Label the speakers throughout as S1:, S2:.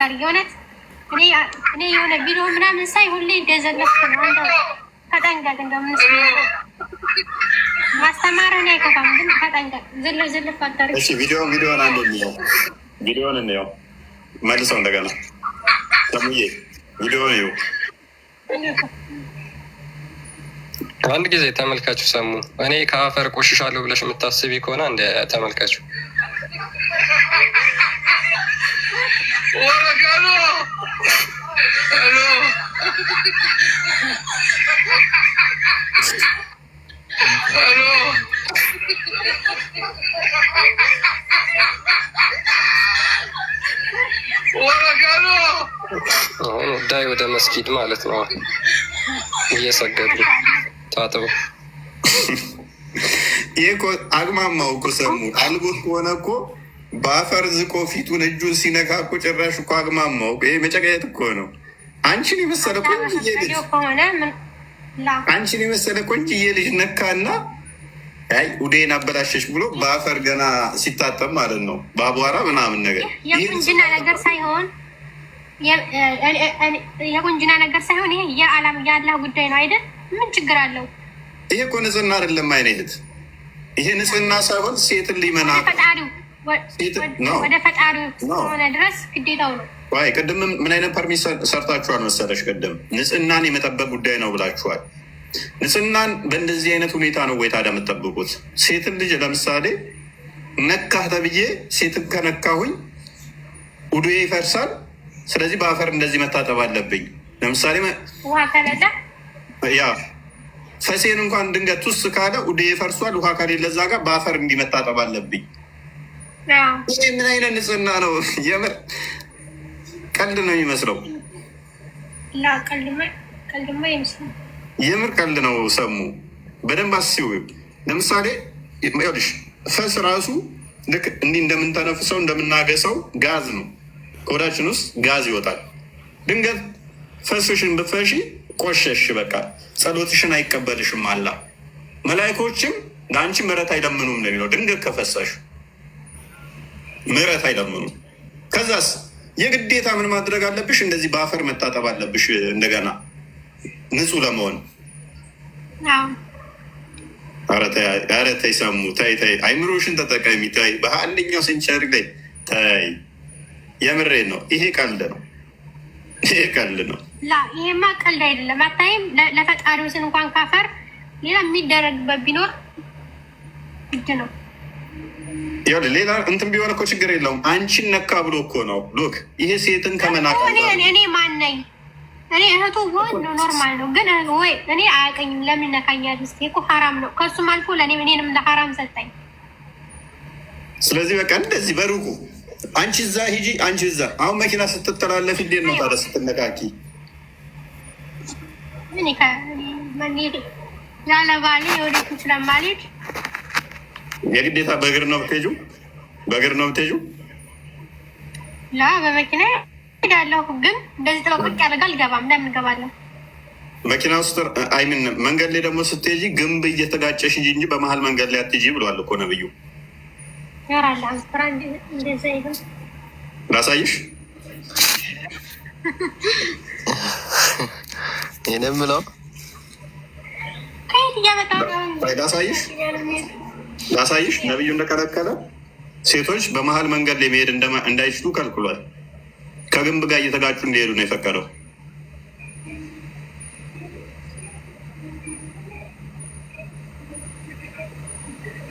S1: የሆነት እኔ የሆነ ቪዲዮ ምናምን ሳይ ሁሌ እንደዘለፍኩ ነው። አንተ ተጠንቀቅ፣ እንደምንስ ማስተማርን አይከፋም፣ ግን ተጠንቀቅ። ዝልፍ አታርግ።
S2: እሺ ቪዲዮን አንድ ነው ቪዲዮን ነው መልሰው እንደገና ሰሙዬ ቪዲዮን ነው
S3: አንድ ጊዜ ተመልካቹ ሰሙ። እኔ ከአፈር ቆሽሻለሁ ብለሽ የምታስቢ ከሆነ እንደ ተመልካቹ አሁን ዳይ ወደ መስጊድ ማለት ነው እየሰገዱ ታጥቡ።
S2: ይህ እኮ አግማማው እኮ ሰሙ አልቦት ከሆነ እኮ በአፈር ዝቆ ፊቱን እጁን ሲነካ እኮ ጭራሽ እኮ አግማማው። ይሄ መጨቀየት እኮ ነው። አንቺን የመሰለ ቆንጅዬ ልጅ አንቺን የመሰለ ቆንጅዬ ልጅ ነካና አይ ውዴን አበላሸሽ ብሎ በአፈር ገና ሲታጠብ ማለት ነው በአቧራ ምናምን ነገር
S1: የቁንጅና ነገር ሳይሆን የቁንጅና ነገር ሳይሆን ይሄ የአላህ ጉዳይ ነው አይደል? ምን ችግር አለው?
S2: ይሄ እኮ ንጽህና አይደለም አይነት ይሄ ንጽህና ሳይሆን ሴትን ሊመና
S1: ወደ ፈጣሪው ሆነ ድረስ ግዴታው ነው።
S2: ዋይ ቅድም ምን አይነት ፐርሚት ሰርታችኋል መሰለሽ? ቅድም ንጽህናን የመጠበቅ ጉዳይ ነው ብላችኋል። ንጽህናን በእንደዚህ አይነት ሁኔታ ነው ወይ ታዲያ የምጠብቁት? ሴትን ልጅ ለምሳሌ ነካህ ተብዬ ሴትን ከነካሁኝ ውዱዬ ይፈርሳል። ስለዚህ በአፈር እንደዚህ መታጠብ አለብኝ። ለምሳሌ
S1: ውሃ ከሌለ
S2: ያ ፈሴን እንኳን ድንገት ውስጥ ካለ ውዱዬ ይፈርሷል። ውሃ ከሌለ እዛ ጋር በአፈር እንዲህ መታጠብ አለብኝ። ይህ ምን አይነት ንጽህና ነው? የምር ቀልድ ነው የሚመስለው። የምር ቀልድ ነው። ሰሙ በደንብ አስቢው። ለምሳሌ ይኸውልሽ ፈስ ራሱ ልክ እንዲህ እንደምንተነፍሰው እንደምናገሰው ጋዝ ነው። ከወዳችን ውስጥ ጋዝ ይወጣል። ድንገት ፈስሽን ብፈሺ ቆሸሽ፣ በቃ ጸሎትሽን አይቀበልሽም አላ። መላይኮችም ለአንቺ ምህረት አይለምኑም ነው የሚለው። ድንገት ከፈሳሽ ምህረት አይለምኑም። ከዛስ የግዴታ ምን ማድረግ አለብሽ? እንደዚህ በአፈር መታጠብ አለብሽ እንደገና ንጹህ ለመሆን። ኧረ ተይ ሰሙ ተይ፣ አይምሮሽን ተጠቀሚ ተይ። በአንደኛው ሴንቸሪ ላይ ተይ። የምሬን ነው። ይሄ ቀልድ ነው። ይሄ ቀልድ ነው።
S1: ይሄማ ቀልድ አይደለም። አታይም? ለፈጣሪው ስን እንኳን ካፈር ሌላ የሚደረግበት ቢኖር ግድ ነው።
S2: ሌላ እንትን ቢሆን እኮ ችግር የለውም። አንቺን ነካ ብሎ እኮ ነው። ሎክ ይሄ ሴትን ከመናቀ
S1: እኔ ማን ነኝ? እኔ እህቱ ሆን ኖርማል ነው። ግን ወይ እኔ አያውቀኝም። ለምን ነካኛል? ስ እኮ ሀራም ነው። ከሱም አልፎ እኔንም ለሀራም ሰጠኝ።
S2: ስለዚህ በቃ እንደዚህ በሩቁ አንቺ እዛ ሂጂ፣ አንቺ እዛ። አሁን መኪና ስትተላለፍ እንዴት ነው ታዲያ ስትነካኪ?
S1: ያለ ባሌ ወዴት ስለማልሄድ
S2: የግዴታ በእግር ነው ብትሄጂው? በእግር ነው ብትሄጂው?
S1: በመኪና ሄዳለሁ። ግን እንደዚህ ጥበቆቅ ያደርጋ አልገባም። ለምን እገባለሁ?
S2: መኪና ውስጥ አይምን መንገድ ላይ ደግሞ ስትሄጂ ግንብ እየተጋጨሽ እንጂ በመሀል መንገድ ላይ አትሄጂ ብለዋል እኮ ነብዩ። ላሳይሽ
S3: ይህን የምለው
S2: ላሳይሽ ነብዩ እንደከለከለ ሴቶች በመሀል መንገድ ላይ መሄድ እንዳይችሉ ከልክሏል። ከግንብ ጋር እየተጋጩ እንዲሄዱ ነው የፈቀደው።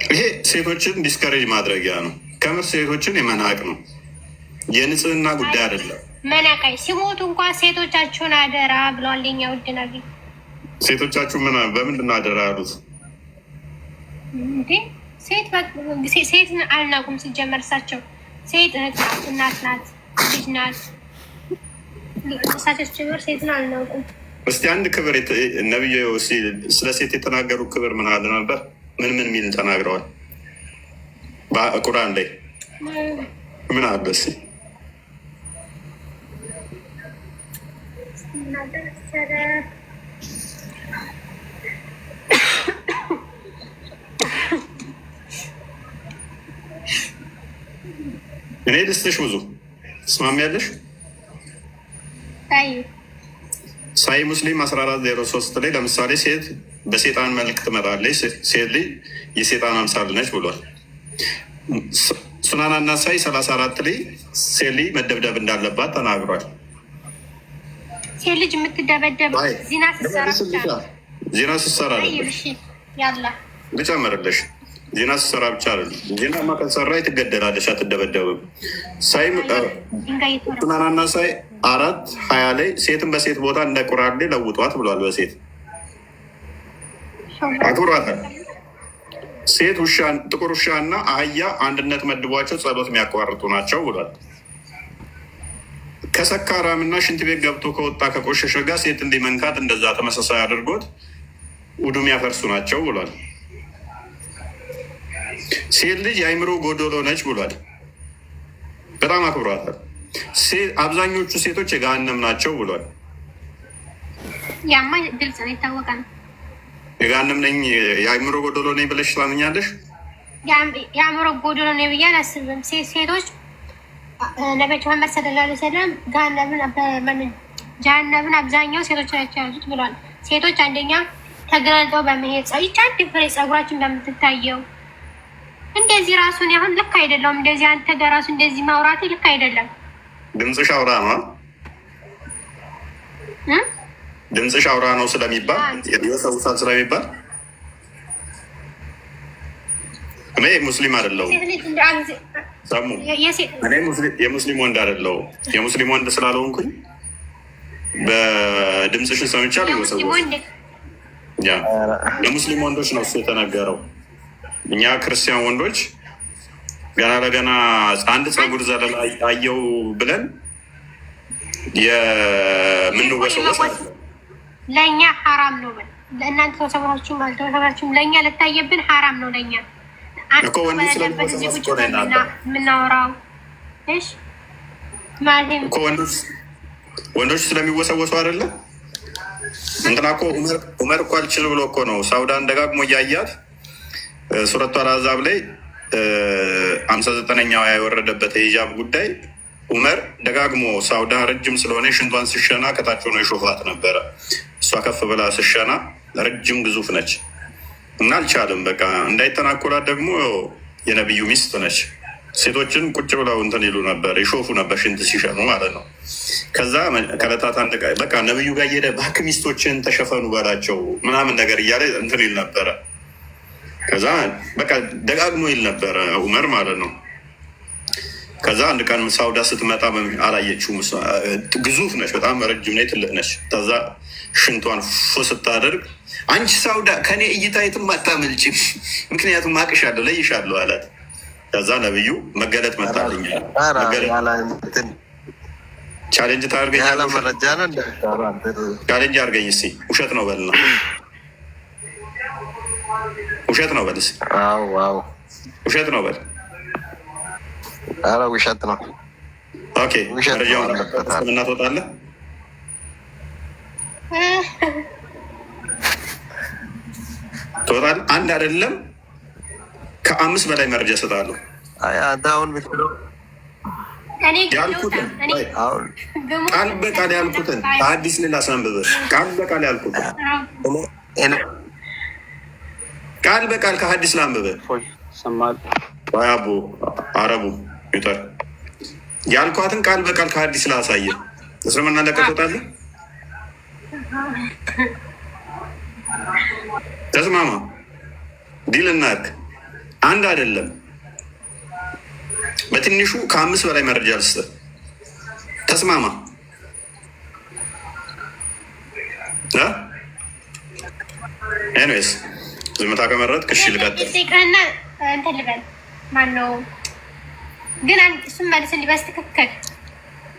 S2: ይሄ ሴቶችን ዲስከሬጅ ማድረጊያ ነው። ከምር ሴቶችን የመናቅ ነው። የንጽህና ጉዳይ አይደለም።
S1: መናቃይ ሲሞቱ እንኳን ሴቶቻችሁን አደራ ብለዋል የኛ ውድ ነቢይ።
S2: ሴቶቻችሁ በምንድን ነው አደራ ያሉት?
S1: ሴት አልናቁም። ሲጀመር እሳቸው ሴት እህት ናት፣ እናት ናት፣ ልጅ ናት። እሳቸው ሲጀመር ሴትን አልናቁም።
S2: እስቲ አንድ ክብር ነብዩ ስለ ሴት የተናገሩ ክብር ምን አለ ነበር? ምን ሚል ተናግረዋል? በቁርአን ላይ ምን አለ? እስኪ እኔ ልስጥሽ ብዙ ትስማሚያለሽ? ሳይ ሙስሊም 1403 ላይ ለምሳሌ ሴት በሴጣን መልክ ትመጣለች፣ ሴት ልጅ የሴጣን አምሳል ነች ብሏል። ሱናና ናሳኢ 34 ላይ ሴት ልጅ መደብደብ እንዳለባት ተናግሯል።
S1: ሴት ልጅ የምትደበደብ ዚና ስትሰራ
S2: ልጨምርልሽ፣ ዜና ስትሰራ ብቻ አይደለም። ዜናማ ከተሰራች ትገደላለች፣ አትደበደብም። ሱናና ናሳኢ 4:20 ላይ ሴትን በሴት ቦታ እንደ ቁራሌ ለውጧት ብሏል። በሴት አክብሯታል። ሴት ጥቁር ውሻ እና አህያ አንድነት መድቧቸው ጸሎት የሚያቋርጡ ናቸው ብሏል። ከሰካራም እና ሽንት ቤት ገብቶ ከወጣ ከቆሸሸ ጋር ሴት እንዲመንካት እንደዛ ተመሳሳይ አድርጎት ውዱ የሚያፈርሱ ናቸው ብሏል። ሴት ልጅ የአእምሮ ጎዶሎ ነች ብሏል። በጣም አክብሯታል። አብዛኞቹ ሴቶች የገሃነም ናቸው ብሏል።
S1: ያማ ግልጽ ነው፣ የታወቀ ነው።
S2: የገሃነም ነኝ የአእምሮ ጎዶሎ ነኝ ብለሽ ታምኛለሽ?
S1: የአእምሮ ጎዶሎ ነኝ ብዬ አላስብም። ሴቶች ነቢያችን መሐመድ ሰለላሁ ዐለይሂ ወሰለም ጀሃነምን አብዛኛው ሴቶች ናቸው ያዙት ብሏል። ሴቶች አንደኛ ተገናንጠው በመሄድ ይቻ አንድ ፍሬ ጸጉራችን በምትታየው እንደዚህ ራሱን ያሁን ልክ አይደለም። እንደዚህ አንተ ጋር ራሱ እንደዚህ ማውራት ልክ አይደለም።
S2: ድምፅሽ አውራ ነው፣ ድምፅሽ አውራ ነው ስለሚባል የሰውሳት ስለሚባል እኔ ሙስሊም አይደለሁም። ሰሙ እኔ የሙስሊም ወንድ አይደለሁም። የሙስሊም ወንድ ስላልሆንኩኝ በድምፅሽን ሰምቻለሁ። የሙስሊም ወንዶች ነው እሱ የተነገረው። እኛ ክርስቲያን ወንዶች ገና ለገና አንድ ፀጉር ዘለላ አየው ብለን የምንወሰወስ
S1: ለእኛ ሐራም ነው። ለእናንተ ተሰብራችሁም አልተሰብራችሁም ለእኛ ልታየብን ሐራም ነው። ለእኛ
S2: እኮ
S1: የምናወራው
S2: እኮ ወንዶች ስለሚወሰወሱ አይደለም። እንትና እኮ ዑመር እኮ አልችል ብሎ እኮ ነው ሳውዳን ደጋግሞ እያያት ሱረቱ አልአሕዛብ ላይ 59ኛው የወረደበት የሂጃብ ጉዳይ ዑመር ደጋግሞ ሳውዳ ረጅም ስለሆነ ሽንቷን ስሸና ከታች ሆኖ የሾፋት ነበረ። እሷ ከፍ ብላ ስሸና ረጅም ግዙፍ ነች እና አልቻልም። በቃ እንዳይተናኮላት ደግሞ የነቢዩ ሚስት ነች። ሴቶችን ቁጭ ብለው እንትን ይሉ ነበር፣ የሾፉ ነበር ሽንት ሲሸኑ ማለት ነው። ከዛ ከዕለታት አንድ ቀን በቃ ነቢዩ ጋር እየሄደ እባክህ ሚስቶችን ተሸፈኑ በላቸው ምናምን ነገር እያለ እንትን ይል ነበረ። ከዛ በቃ ደጋግሞ ይል ነበረ ዑመር ማለት ነው። ከዛ አንድ ቀን ሳውዳ ስትመጣ አላየችውም። ግዙፍ ነች፣ በጣም ረጅም ነች፣ ትልቅ ነች። ከዛ ሽንቷን ፎ ስታደርግ አንቺ ሳውዳ ከኔ እይታ የትም አታመልጭም፣ ምክንያቱም አቅሻለሁ፣ ለይሻለሁ አላት። ከዛ ነብዩ መገለጥ መጣልኛል። ቻሌንጅ ታርገኛለህ? ቻሌንጅ አርገኝ እስኪ። ውሸት ነው በልና ውሸት ነው በል። ውሸት ነው በል።
S3: ኧረ ውሸት ነው።
S2: ኦኬ መረጃውን እና ትወጣለህ። ትወጣለህ። አንድ አይደለም ከ5 በላይ መረጃ እሰጥሃለሁ።
S3: አሁን
S2: ያልኩትን ቃል በቃል ያልኩትን ከአዲስ ሌላ ሳንብበህ ቃል በቃል ያልኩትን ቃል በቃል ከሀዲስ ላንብበህ አቡ አረቡ ይጠር ያልኳትን ቃል በቃል ከሀዲስ ላሳየ እስልምና ለቀቶታለህ። ተስማማ። ዲል እናድርግ። አንድ አይደለም በትንሹ ከ5 በላይ መረጃ ልስጥህ። ተስማማ። ኤኒዌይስ ዝምታ ከመረጥክ እሺ ልቀጥል።
S1: እንትን ልበል ማነው ግን እሱም መልስልኝ በስትክክል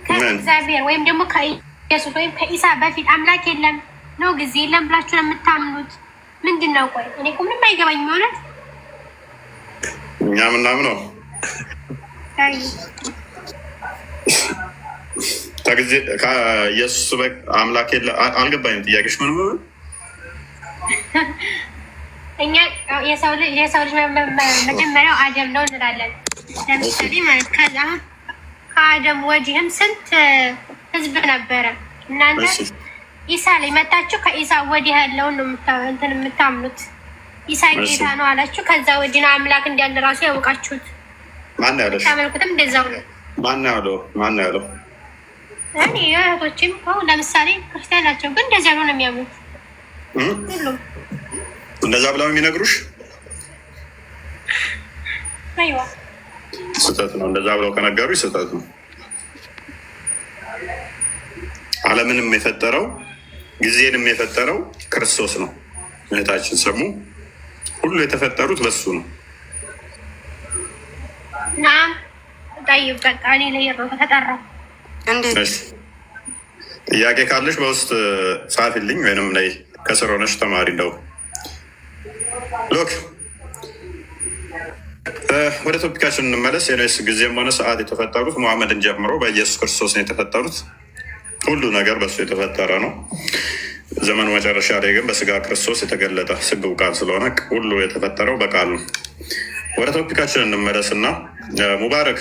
S1: ከእግዚአብሔር ወይም ደግሞ ከኢየሱስ ወይም ከኢሳ በፊት አምላክ የለም ነው ጊዜ የለም ብላችሁ ነው የምታምኑት? ምንድን ነው? ቆይ እኔ እኮ ምንም አይገባኝ የሚሆነት
S2: እኛ ምናምነው ከጊዜ ከኢየሱስ አምላክ የለ አልገባኝም። ጥያቄሽ ምን ሆነ?
S1: እኛ የሰው ልጅ መጀመሪያው አደም ነው እንላለን። ለምሳሌ ማለት ከዛ ከአደም ወዲህም ስንት ህዝብ ነበረ? እናንተ ኢሳ ላይ መጣችሁ። ከኢሳ ወዲህ ያለውን ነው እንትን የምታምኑት። ኢሳ ጌታ ነው አላችሁ። ከዛ ወዲህ ነው አምላክ እንዳለ ራሱ ያውቃችሁት።
S2: ማን ያለው?
S1: ታመልኩትም እንደዛው ነው።
S2: ማን ያለው?
S1: እኔ እህቶችም ለምሳሌ ክርስቲያን ናቸው፣ ግን እንደዚያ ነው የሚያምኑት።
S2: እንደዛ ብለው የሚነግሩሽ
S1: አይዋ
S2: ስህተት ነው። እንደዛ ብለው ከነገሩ ስህተት ነው። ዓለምንም የፈጠረው ጊዜንም የፈጠረው ክርስቶስ ነው። እህታችን ሰሙ ሁሉ የተፈጠሩት በሱ ነው።
S1: ናም ጠይብ በቃ እኔ ለየሮ ተጠራው።
S2: ጥያቄ ካለሽ በውስጥ ጻፊልኝ፣ ወይንም ላይ ከስር ሆነሽ ተማሪ እንደው ሎክ ወደ ቶፒካችን እንመለስ። የነስ ጊዜም ሆነ ሰዓት የተፈጠሩት ሙሐመድን ጀምሮ በኢየሱስ ክርስቶስ ነው የተፈጠሩት። ሁሉ ነገር በሱ የተፈጠረ ነው። ዘመኑ መጨረሻ ላይ ግን በስጋ ክርስቶስ የተገለጠ ስግው ቃል ስለሆነ ሁሉ የተፈጠረው በቃል ነው። ወደ ቶፒካችን እንመለስ እና ሙባረክ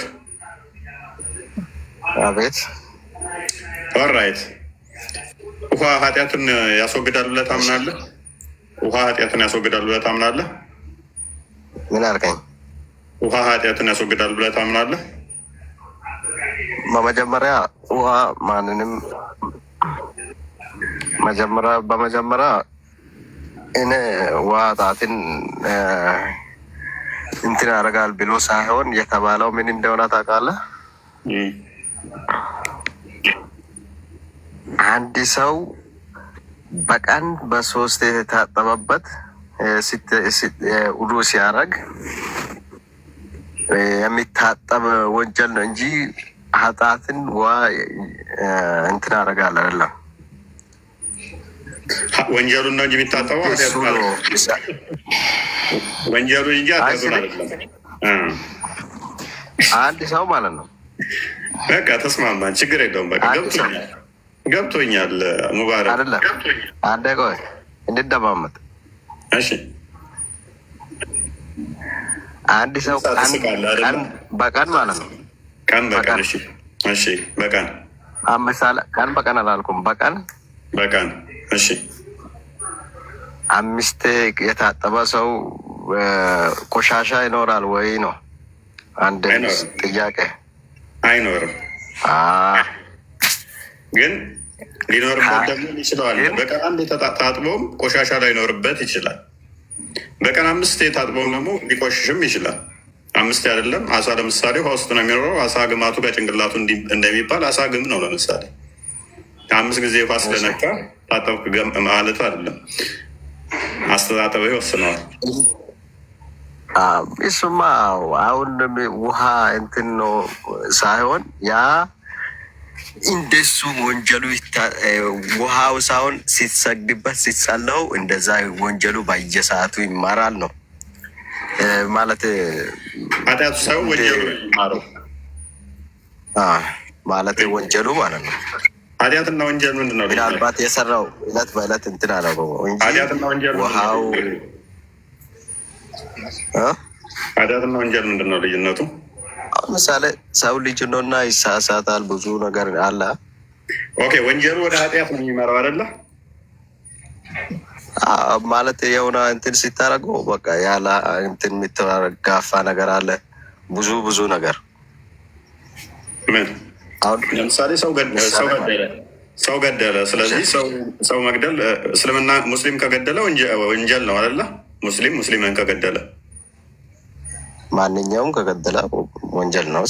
S4: አቤት
S2: ኦራይት ውሃ ኃጢአትን ያስወግዳል ብለህ ታምናለህ? ውሃ ኃጢአትን ያስወግዳል ብለህ ታምናለህ?
S4: ምን አልከኝ?
S2: ውሃ ኃጢአትን ያስወግዳል ብለህ ታምናለህ?
S4: በመጀመሪያ ውሃ ማንንም በመጀመሪያ እኔ ውሃ ኃጢአትን እንትን ያደርጋል ብሎ ሳይሆን የተባለው ምን እንደሆነ ታውቃለህ? አንድ ሰው በቀን በሶስት የተታጠበበት ውዱ ሲያደርግ የሚታጠብ ወንጀል ነው እንጂ ኃጢአትን ውሃ እንትን ያደርጋል አይደለም።
S2: ወንጀሉን ነው እንጂ የሚታጠበው ወንጀሉ እንጂ ኃጢአቱን አይደለም።
S4: አንድ ሰው ማለት ነው።
S2: በቃ ተስማማን፣ ችግር የለውም። በቃ ገብቶኛል። ሙባረክ
S4: አይደለም። አንዴ ቆይ እንድደማመጥ። እሺ አንድ ሰው በቀን ማለት ነው።
S2: ቀን በቀን እሺ፣ እሺ፣ በቀን
S4: አምሳለ ቀን በቀን አላልኩም። በቀን
S2: እሺ፣
S4: አምስት የታጠበ ሰው ቆሻሻ ይኖራል ወይ ነው አንድ ጥያቄ።
S2: አይኖርም፣ ግን ሊኖርበት ደግሞ ይችላል። በቀን አንድ ታጥቦም ቆሻሻ ላይኖርበት ይችላል። በቀን አምስት ታጥቦም ደግሞ ሊቆሽሽም ይችላል። አምስት አይደለም። አሳ ለምሳሌ ውሃ ውስጥ ነው የሚኖረው። አሳ ግማቱ ከጭንቅላቱ እንደሚባል አሳ ግም ነው። ለምሳሌ አምስት ጊዜ ውሃ ስለነካ ታጠብክ ማለቱ አይደለም። አስተጣጠበ ይወስነዋል።
S4: እሱማ አሁን ውሃ እንትን ነው ሳይሆን ያ እንደሱ ወንጀሉ ውሃው ሳይሆን ሲሰግድበት ሲጸለው እንደዛ ወንጀሉ በየሰዓቱ ይማራል ነው ማለት።
S2: ኃጢአቱ ሳይሆን ወንጀሉ ይማረው
S4: ማለት ወንጀሉ ማለት ነው።
S2: ኃጢአትና ወንጀል ምንድን ነው?
S4: ምናልባት የሰራው እለት በእለት እንትን አደረገው እንጂ
S2: ኃጢአትና ወንጀል
S4: ውሃው
S2: ኃጢአትና ወንጀል ምንድን ነው ልዩነቱ?
S4: ምሳሌ ሰው ልጅ ነውና ይሳሳታል፣ ብዙ ነገር አለ።
S2: ኦኬ ወንጀሉ ወደ ኃጢአት ነው የሚመራው አይደለ?
S4: ማለት የሆነ እንትን ሲታረገው በቃ ያለ እንትን የሚተጋፋ ነገር አለ። ብዙ ነገር
S2: ምን አሁን ለምሳሌ ሰው ገደለ። ስለዚህ ሰው መግደል እስልምና ሙስሊም ከገደለ ወንጀል ነው አይደለ? ሙስሊምን ከገደለ
S4: ማንኛውም ከገደለ ወንጀል ነው።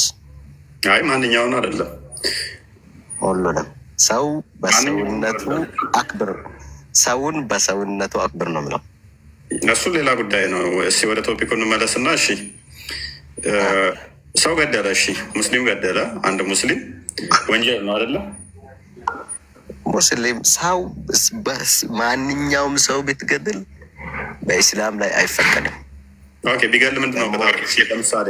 S2: አይ ማንኛውን አይደለም፣
S4: ሁሉንም ሰው በሰውነቱ አክብር፣ ሰውን በሰውነቱ አክብር ነው የምለው።
S2: እሱ ሌላ ጉዳይ ነው። እስኪ ወደ ቶፒኩ እንመለስና እሺ፣ ሰው ገደለ። እሺ ሙስሊም ገደለ። አንድ ሙስሊም ወንጀል ነው አይደለም?
S4: ሙስሊም ሰው ማንኛውም ሰው ብትገድል በኢስላም ላይ አይፈቀድም።
S2: ኦኬ ቢገል ምንድን ነው ቅጣቱ? ለምሳሌ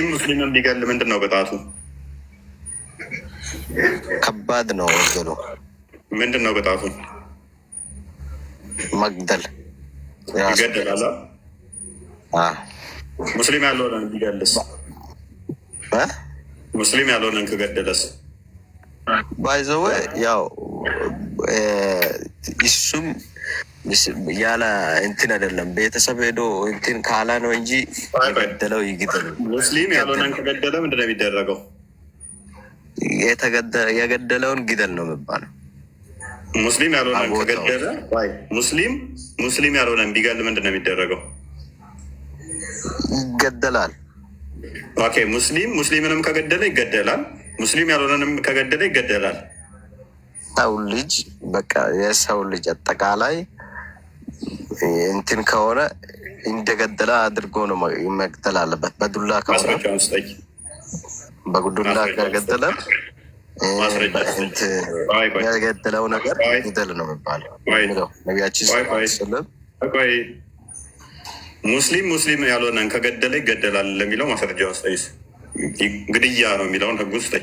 S2: ሙስሊምን ቢገል ምንድን ነው ቅጣቱ?
S4: ከባድ ነው ወንጀሉ።
S2: ምንድን ነው ቅጣቱ?
S4: መግደል
S2: ይገደላል። ሙስሊም ያልሆነን ቢገልስ? ሙስሊም ያልሆነን ከገደለስ?
S4: ባይዘወ ያው እሱም ያለ እንትን አይደለም። ቤተሰብ ሄዶ እንትን ካላ ነው እንጂ የገደለው ይግደል።
S2: ሙስሊም ያልሆነን ከገደለ ምንድን ነው የሚደረገው?
S4: የገደለውን ግደል ነው የሚባለው።
S2: ሙስሊም ያልሆነን ከገደለ ሙስሊም ያልሆነን ቢገል ምንድን ነው የሚደረገው?
S4: ይገደላል።
S2: ኦኬ፣ ሙስሊምንም ከገደለ ይገደላል። ሙስሊም ያልሆነንም ከገደለ ይገደላል።
S4: ሰው ልጅ በቃ የሰው ልጅ አጠቃላይ እንትን ከሆነ እንደገደለ አድርጎ ነው መግደል አለበት። በዱላ ከሆነ በዱላ ከገደለ የገደለው ነገር ግደል ነው የሚባለው። ነቢያችን ስለም ሙስሊም ያልሆነን ከገደለ ይገደላል ለሚለው ማስረጃ ውስጥ ግድያ ነው የሚለውን ህግ ውስጥ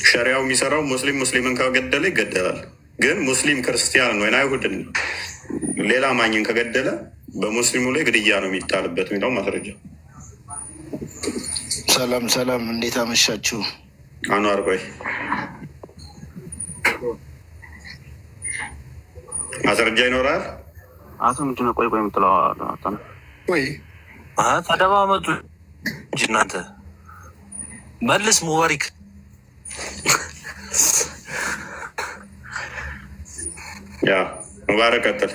S4: ሸሪያው የሚሰራው ሙስሊምን ከገደለ ይገደላል። ግን ሙስሊም ክርስቲያንን ወይም አይሁድን ሌላ ማኝን ከገደለ በሙስሊሙ ላይ ግድያ ነው የሚጣልበት የሚለው ማስረጃ።
S5: ሰላም፣ እንዴት አመሻችሁ?
S2: አኗር ቆይ ማስረጃ ይኖራል።
S6: አቶ ምንድነው? ቆይ የምትለው
S5: ወይ
S6: ተደማመጡ እንጂ እናንተ መልስ ሙባሪክ
S2: ሙባረክ ቀጥል።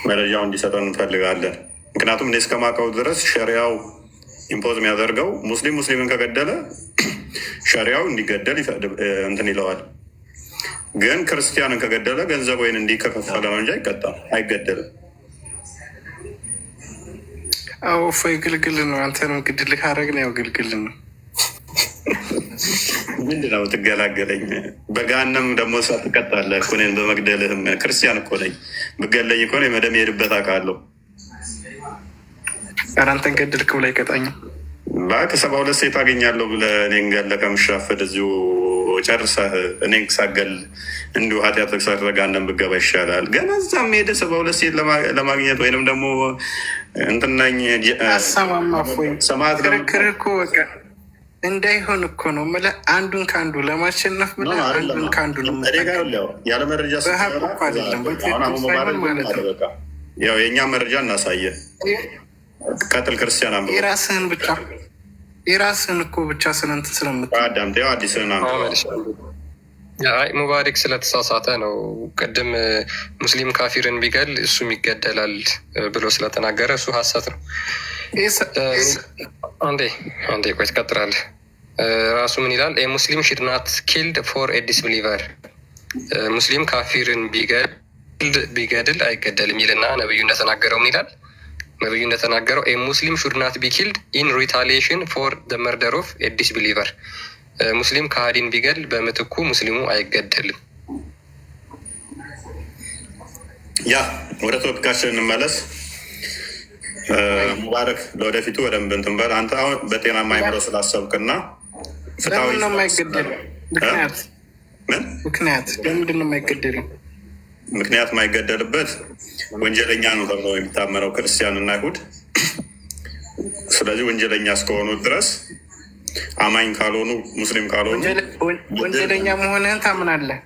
S2: መረጃው እንዲሰጠን እንፈልጋለን። ምክንያቱም እኔ እስከማውቀው ድረስ ሸሪያው ኢምፖዝ የሚያደርገው ሙስሊምን ከገደለ ሸሪያው እንዲገደል እንትን ይለዋል። ግን ክርስቲያንን ከገደለ ገንዘብ ወይን እንዲከፈለ ነው እንጂ አይገደልም።
S5: አዎ እፎይ ግልግል ነው። አንተንም ግድል ካረግን ያው ግልግል ነው።
S2: ምንድን ነው ትገላገለኝ? በጋነም ደግሞ እሷ ትቀጣለህ እኮ እኔን በመግደልህም። ክርስቲያን እኮ ነኝ። ብገለኝ እኮ ነው መደም የሄድበት አውቃለሁ።
S5: ኧረ አንተን ገድልክ ብላ አይቀጣኝም።
S2: እባክህ 72 ሴት አገኛለሁ ብለህ እኔን ገለህ ከምሻፈድ እዚሁ ጨርሰህ እኔን ሳገል እንዲሁ ኃጢአት ሰርተህ ጋነም ብገባ ይሻላል። ገና እዛም ሄደህ 72 ሴት ለማግኘት ወይንም ደግሞ እንትናኝ
S5: ሰማት ክርክር እኮ በቃ እንዳይሆን እኮ ነው የምልህ። አንዱን ከአንዱ ለማሸነፍ ብለህ አንዱን ከአንዱ
S2: ያለ መረጃ
S5: እኮ አይደለም ማለት ነው።
S2: ያው የእኛ መረጃ እናሳየ። ቀጥል ክርስቲያን አንብበው።
S5: የራስህን እኮ ብቻ ስለንት
S2: ስለምታዳምጥ ያው አዲስህን
S3: ሙባሪክ ስለተሳሳተ ነው። ቅድም ሙስሊም ካፊርን ቢገል እሱም ይገደላል ብሎ ስለተናገረ እሱ ሀሰት ነው። አንዴ ቆይ ትቀጥላለህ። ራሱ ምን ይላል? ሙስሊም ሽድ ናት ኪልድ ፎር ኤ ዲስቢሊቨር። ሙስሊም ካፊርን ቢገድል አይገደልም ይልና ነብዩ እንደተናገረው ምን ይላል? ነብዩ እንደተናገረው ሙስሊም ሹድ ናት ቢ ኪልድ ኢን ሪታሊዬሽን ፎር ደ መርደር ኦፍ ኤ ዲስቢሊቨር። ሙስሊም ከሃዲን ቢገል በምትኩ ሙስሊሙ አይገደልም።
S2: ያ ወደ ቶፒካችን እንመለስ። ሙባረክ ለወደፊቱ በደንብ እንትን በል። አንተ አሁን በጤናማ አይምሮ ስላሰብክና ፍትሃዊ
S5: ምክንያት ለምንድን ነው የማይገደለው?
S2: ምክንያት የማይገደልበት ወንጀለኛ ነው ተብሎ የሚታመነው ክርስቲያን እና አይሁድ። ስለዚህ ወንጀለኛ እስከሆኑ ድረስ አማኝ ካልሆኑ ሙስሊም ካልሆኑ
S5: ወንጀለኛ መሆንህን ታምናለህ።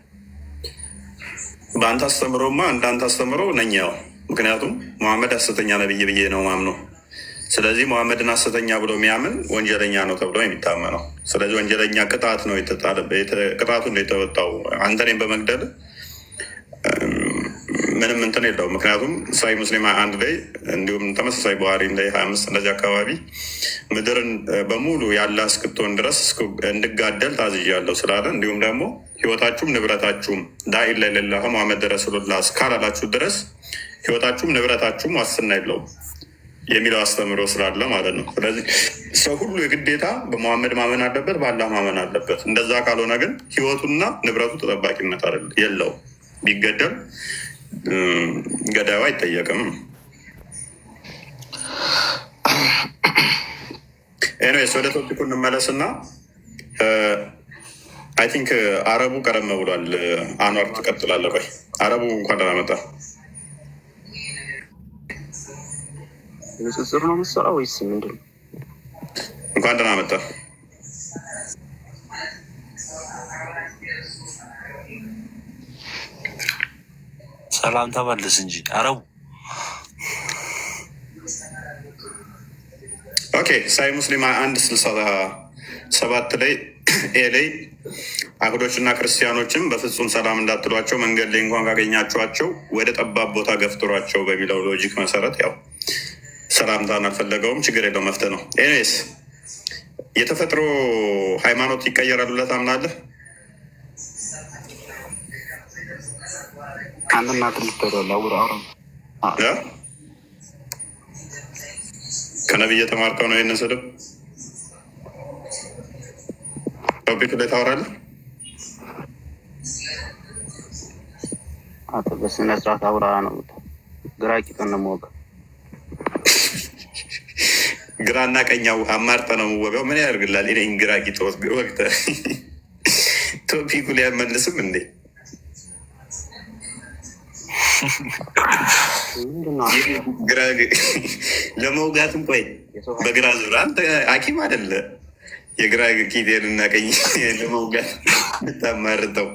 S2: በአንተ አስተምሮማ እንዳንተ አስተምሮ ነኝ ያው። ምክንያቱም መሐመድ ሐሰተኛ ነብይ ብዬ ነው ማምነው። ስለዚህ መሐመድን ሐሰተኛ ብሎ የሚያምን ወንጀለኛ ነው ተብሎ የሚታመነው። ስለዚህ ወንጀለኛ ቅጣት ነው ቅጣቱ እንደተወጣው አንተ እኔን በመግደል ምንም እንትን የለውም። ምክንያቱም ሳይ ሙስሊም 1 ላይ እንዲሁም ተመሳሳይ ባህሪ ላይ 25 እንደዚህ አካባቢ ምድርን በሙሉ ያለ እስክትሆን ድረስ እንድጋደል ታዝዣለሁ ስላለ እንዲሁም ደግሞ ህይወታችሁም ንብረታችሁም ላኢላሀ ኢለላህ ሙሐመድ ረሱሉላህ እስካላላችሁ ድረስ ህይወታችሁም ንብረታችሁም ዋስትና የለውም የሚለው አስተምሮ ስላለ ማለት ነው። ስለዚህ ሰው ሁሉ የግዴታ በሙሐመድ ማመን አለበት፣ በአላህ ማመን አለበት። እንደዛ ካልሆነ ግን ህይወቱና ንብረቱ ተጠባቂነት የለውም። ቢገደል ገዳዩ አይጠየቅም። ኤኒዌይስ ወደ ቶፒኩ እንመለስና አይ ቲንክ አረቡ ቀደም ብሏል። አኗር ትቀጥላለህ። ቆይ አረቡ እንኳን ደህና መጣ።
S6: ንጽጽር ነው የምትሰራው ወይስ ምንድን ነው?
S2: እንኳን ደህና መጣ።
S6: ሰላም ተመልስ እንጂ አረቡ።
S2: ኦኬ ሳይ ሙስሊም 1:67 ላይ ኤ ላይ አይሁዶችና ክርስቲያኖችም በፍጹም ሰላም እንዳትሏቸው መንገድ ላይ እንኳን ካገኛችኋቸው ወደ ጠባብ ቦታ ገፍትሯቸው በሚለው ሎጂክ መሰረት ያው ሰላምታን አልፈለገውም። ችግር የለው መፍትሄ ነው። ኤኒዌይስ የተፈጥሮ ሃይማኖት ይቀየራል ብለህ ታምናለህ? ከነቢይ የተማርከው ነው ይህንን ስድብ ቶፒክ ላይ ታወራለህ?
S6: በስነ ስርዓት አውራ ነው። ግራ ቂጥን ነው ወገ
S2: ግራና ቀኛው አማርጠ ነው ወገው ምን ያደርግላል? እኔን ግራ ቂጥ ወቅተ ቶፒኩ ላይ አይመልስም እንዴ? ግራ ለመውጋትም ቆይ በግራ ዙር አንተ ሐኪም አይደለ? የግራ ቂጤን እና ቀኝ ለመውጋት ብታማርጠው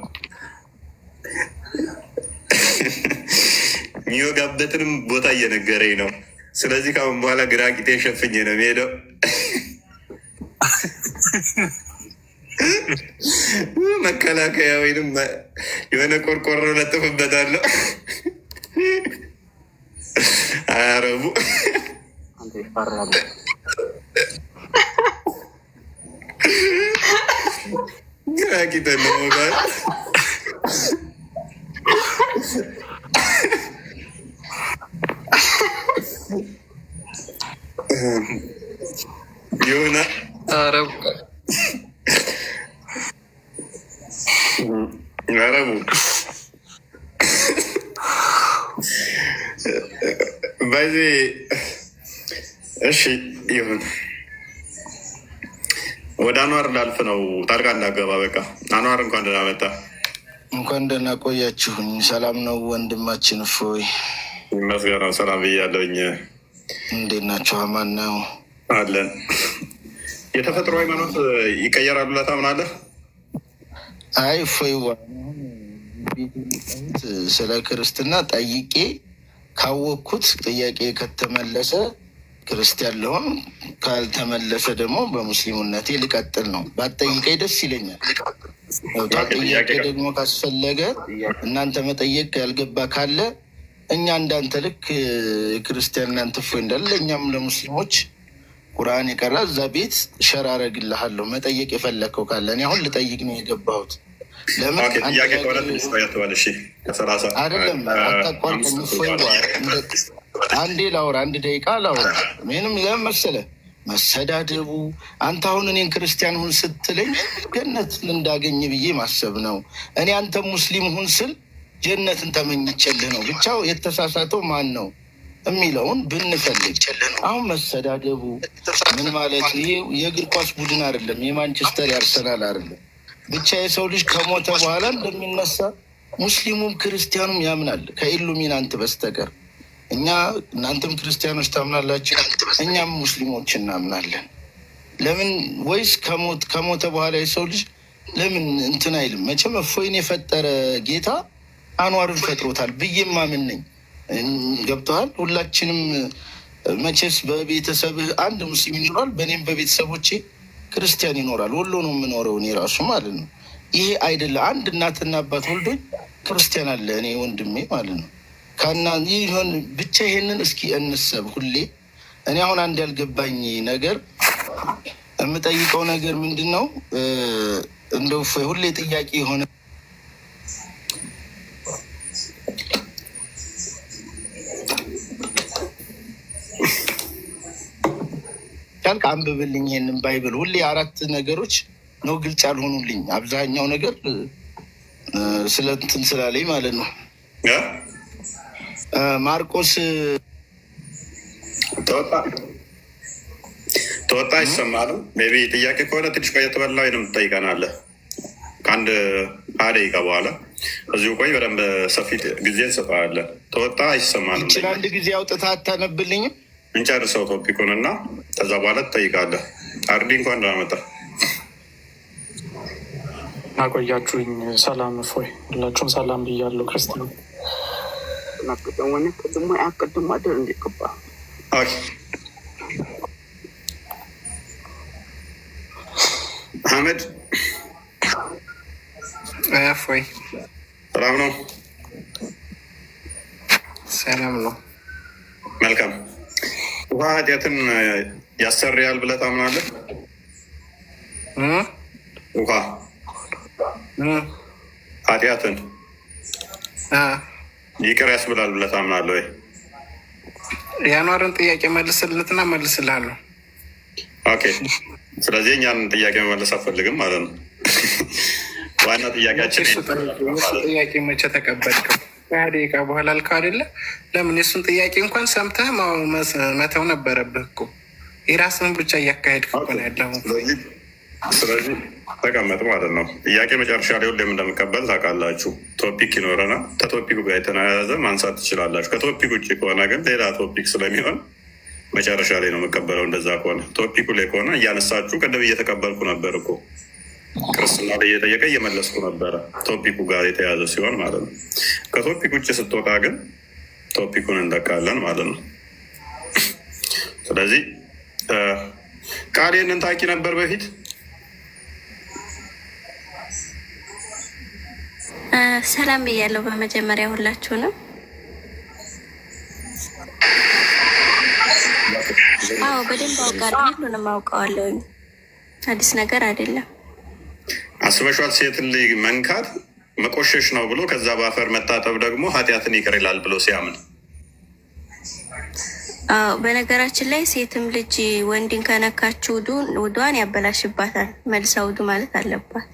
S2: የሚወጋበትንም ቦታ እየነገረኝ ነው። ስለዚህ ከአሁን በኋላ ግራ ቂጤን ሸፍኜ ነው የሚሄደው። መከላከያ ወይንም የሆነ ቆርቆሮ ለጥፍበታለሁ። አያረቡ ግራ ቂጤን ነው መውጋት። የሆነ
S3: አረቡ
S2: በዚህ እሺ ይሁን። ወደ አኗር ላልፍ ነው። ጣልቃ እንዳገባ በቃ አኗር እንኳን ደህና መጣ።
S5: እንኳን ደህና ቆያችሁኝ። ሰላም ነው ወንድማችን እፎይ?
S2: ይመስገነው ሰላም ብያለሁኝ።
S5: እንዴት ናቸው? አማን ነው
S2: አለን። የተፈጥሮ ሃይማኖት ይቀየራሉ ብለህ ታምናለህ?
S5: አይ እፎይ ስለ ክርስትና ጠይቄ ካወቅኩት ጥያቄ ከተመለሰ ክርስቲያን ልሆን፣ ካልተመለሰ ደግሞ በሙስሊሙነቴ ልቀጥል ነው። ባትጠይቀኝ ደስ ይለኛል። ጥያቄ ደግሞ ካስፈለገ እናንተ መጠየቅ ያልገባ ካለ እኛ እንዳንተ ልክ ክርስቲያን እናንተ እፎይ እንዳለ እኛም ለሙስሊሞች ቁርአን የቀራ እዛ ቤት ሸር አደርግልሃለሁ። መጠየቅ የፈለግከው ካለ እኔ አሁን ልጠይቅ ነው የገባሁት። ለምን አይደለም አታቋርጠኝ። እፎይ አንዴ ላውራ፣ 1 ደቂቃ ላውራ። ምንም ለምን መሰለህ መሰዳደቡ። አንተ አሁን እኔን ክርስቲያን ሁን ስትለኝ ገነትን እንዳገኝ ብዬ ማሰብ ነው። እኔ አንተ ሙስሊም ሁን ስል ጀነትን ተመኝቼልህ ነው። ብቻው የተሳሳተው ማን ነው የሚለውን ብንፈልግ። አሁን መሰዳደቡ ምን ማለት? ይሄ የእግር ኳስ ቡድን አይደለም፣ የማንቸስተር ያርሰናል አይደለም። ብቻ የሰው ልጅ ከሞተ በኋላ እንደሚነሳ ሙስሊሙም ክርስቲያኑም ያምናል ከኢሉሚናንት በስተቀር። እኛ እናንተም ክርስቲያኖች ታምናላችሁ፣ እኛም ሙስሊሞች እናምናለን። ለምን ወይስ ከሞተ በኋላ የሰው ልጅ ለምን እንትን አይልም? መቼም እፎይን የፈጠረ ጌታ አንዋርን ፈጥሮታል ብዬ ማምን ነኝ። ገብተዋል። ሁላችንም መቼስ በቤተሰብህ አንድ ሙስሊም ይኖራል፣ በእኔም በቤተሰቦቼ ክርስቲያን ይኖራል። ወሎ ነው የምኖረው እኔ ራሱ ማለት ነው። ይሄ አይደለ አንድ እናትና አባት ወልዶኝ ክርስቲያን አለ እኔ ወንድሜ ማለት ነው። ይሆን ብቻ ይሄንን እስኪ እንሰብ ሁሌ። እኔ አሁን አንድ ያልገባኝ ነገር የምጠይቀው ነገር ምንድን ነው እንደው ሁሌ ጥያቄ የሆነ ካልክ አንብብልኝ ይሄንን ባይብል። ሁሌ 4 ነገሮች ነው ግልጽ ያልሆኑልኝ። አብዛኛው ነገር ስለ እንትን ስላለኝ ማለት ነው። ማርቆስ
S2: ተወጣ ይሰማል። ሜይ ቢ ጥያቄ ከሆነ ትንሽ ቆየት በላ ወይንም ትጠይቀናለህ ከአንድ 20 ደቂቃ በኋላ። እዚሁ ቆይ፣ በደንብ ሰፊ ጊዜ እንሰጠዋለን። ተወጣ አይሰማንም።
S5: ይችል አንድ ጊዜ አውጥተህ አታነብልኝም?
S2: እንጨርሰው ቶፒኩን እና ከዛ በኋላ ትጠይቃለህ። አርዲ እንኳን ደህና መጣህ።
S7: አቆያችሁኝ። ሰላም እፎይ፣ ሁላችሁም ሰላም ብያለሁ። ክርስቲያን
S2: አህመድ
S8: እፎይ
S2: ሰላም ነው?
S8: ሰላም ነው።
S2: መልካም። ውሃ ኃጢአትን ያሰርያል ብለህ ታምናለህ? ውሃ ኃጢአትን ይቅር ያስብላል ብለህ ታምናለህ ወይ?
S8: የአኗርን ጥያቄ መልስልትና መልስልሃለሁ።
S2: ኦኬ። ስለዚህ እኛን ጥያቄ መመለስ አትፈልግም ማለት ነው። ዋና ጥያቄያችን
S8: ጥያቄ መቼ ተቀበልከው? ከሀያ ደቂቃ በኋላ አልከው አይደለ? ለምን የሱን ጥያቄ እንኳን ሰምተህ መተው ነበረብህ እኮ። የራስን ብቻ እያካሄድክ እኮ ነው ያለው።
S2: ስለዚህ ተቀመጥ ማለት ነው። ጥያቄ መጨረሻ ላይ ሁሌም እንደምቀበል ታውቃላችሁ። ቶፒክ ይኖረናል። ከቶፒኩ ጋር የተያያዘ ማንሳት ትችላላችሁ። ከቶፒክ ውጭ ከሆነ ግን ሌላ ቶፒክ ስለሚሆን መጨረሻ ላይ ነው የምቀበለው። እንደዛ ከሆነ ቶፒኩ ላይ ከሆነ እያነሳችሁ ቅድም እየተቀበልኩ ነበር እኮ ክርስትና ላይ እየጠየቀ እየመለስኩ ነበረ፣ ቶፒኩ ጋር የተያዘ ሲሆን ማለት ነው። ከቶፒክ ውጭ ስትወጣ ግን ቶፒኩን እንለቃለን ማለት ነው። ስለዚህ ቃሌንን ታውቂ ነበር በፊት?
S9: ሰላም ብያለሁ። በመጀመሪያ ሁላችሁንም አዎ፣ በደንብ አውቃለሁ። ሁሉንም አውቀዋለሁ። አዲስ ነገር አይደለም።
S2: አስበሿል። ሴትን ልጅ መንካት መቆሸሽ ነው ብሎ ከዛ በአፈር መታጠብ ደግሞ ኃጢአትን ይቅር ይላል ብሎ ሲያምን፣
S9: አዎ፣ በነገራችን ላይ ሴትም ልጅ ወንድን ከነካችው ውዷን ያበላሽባታል። መልሳ ውዱ ማለት አለባት።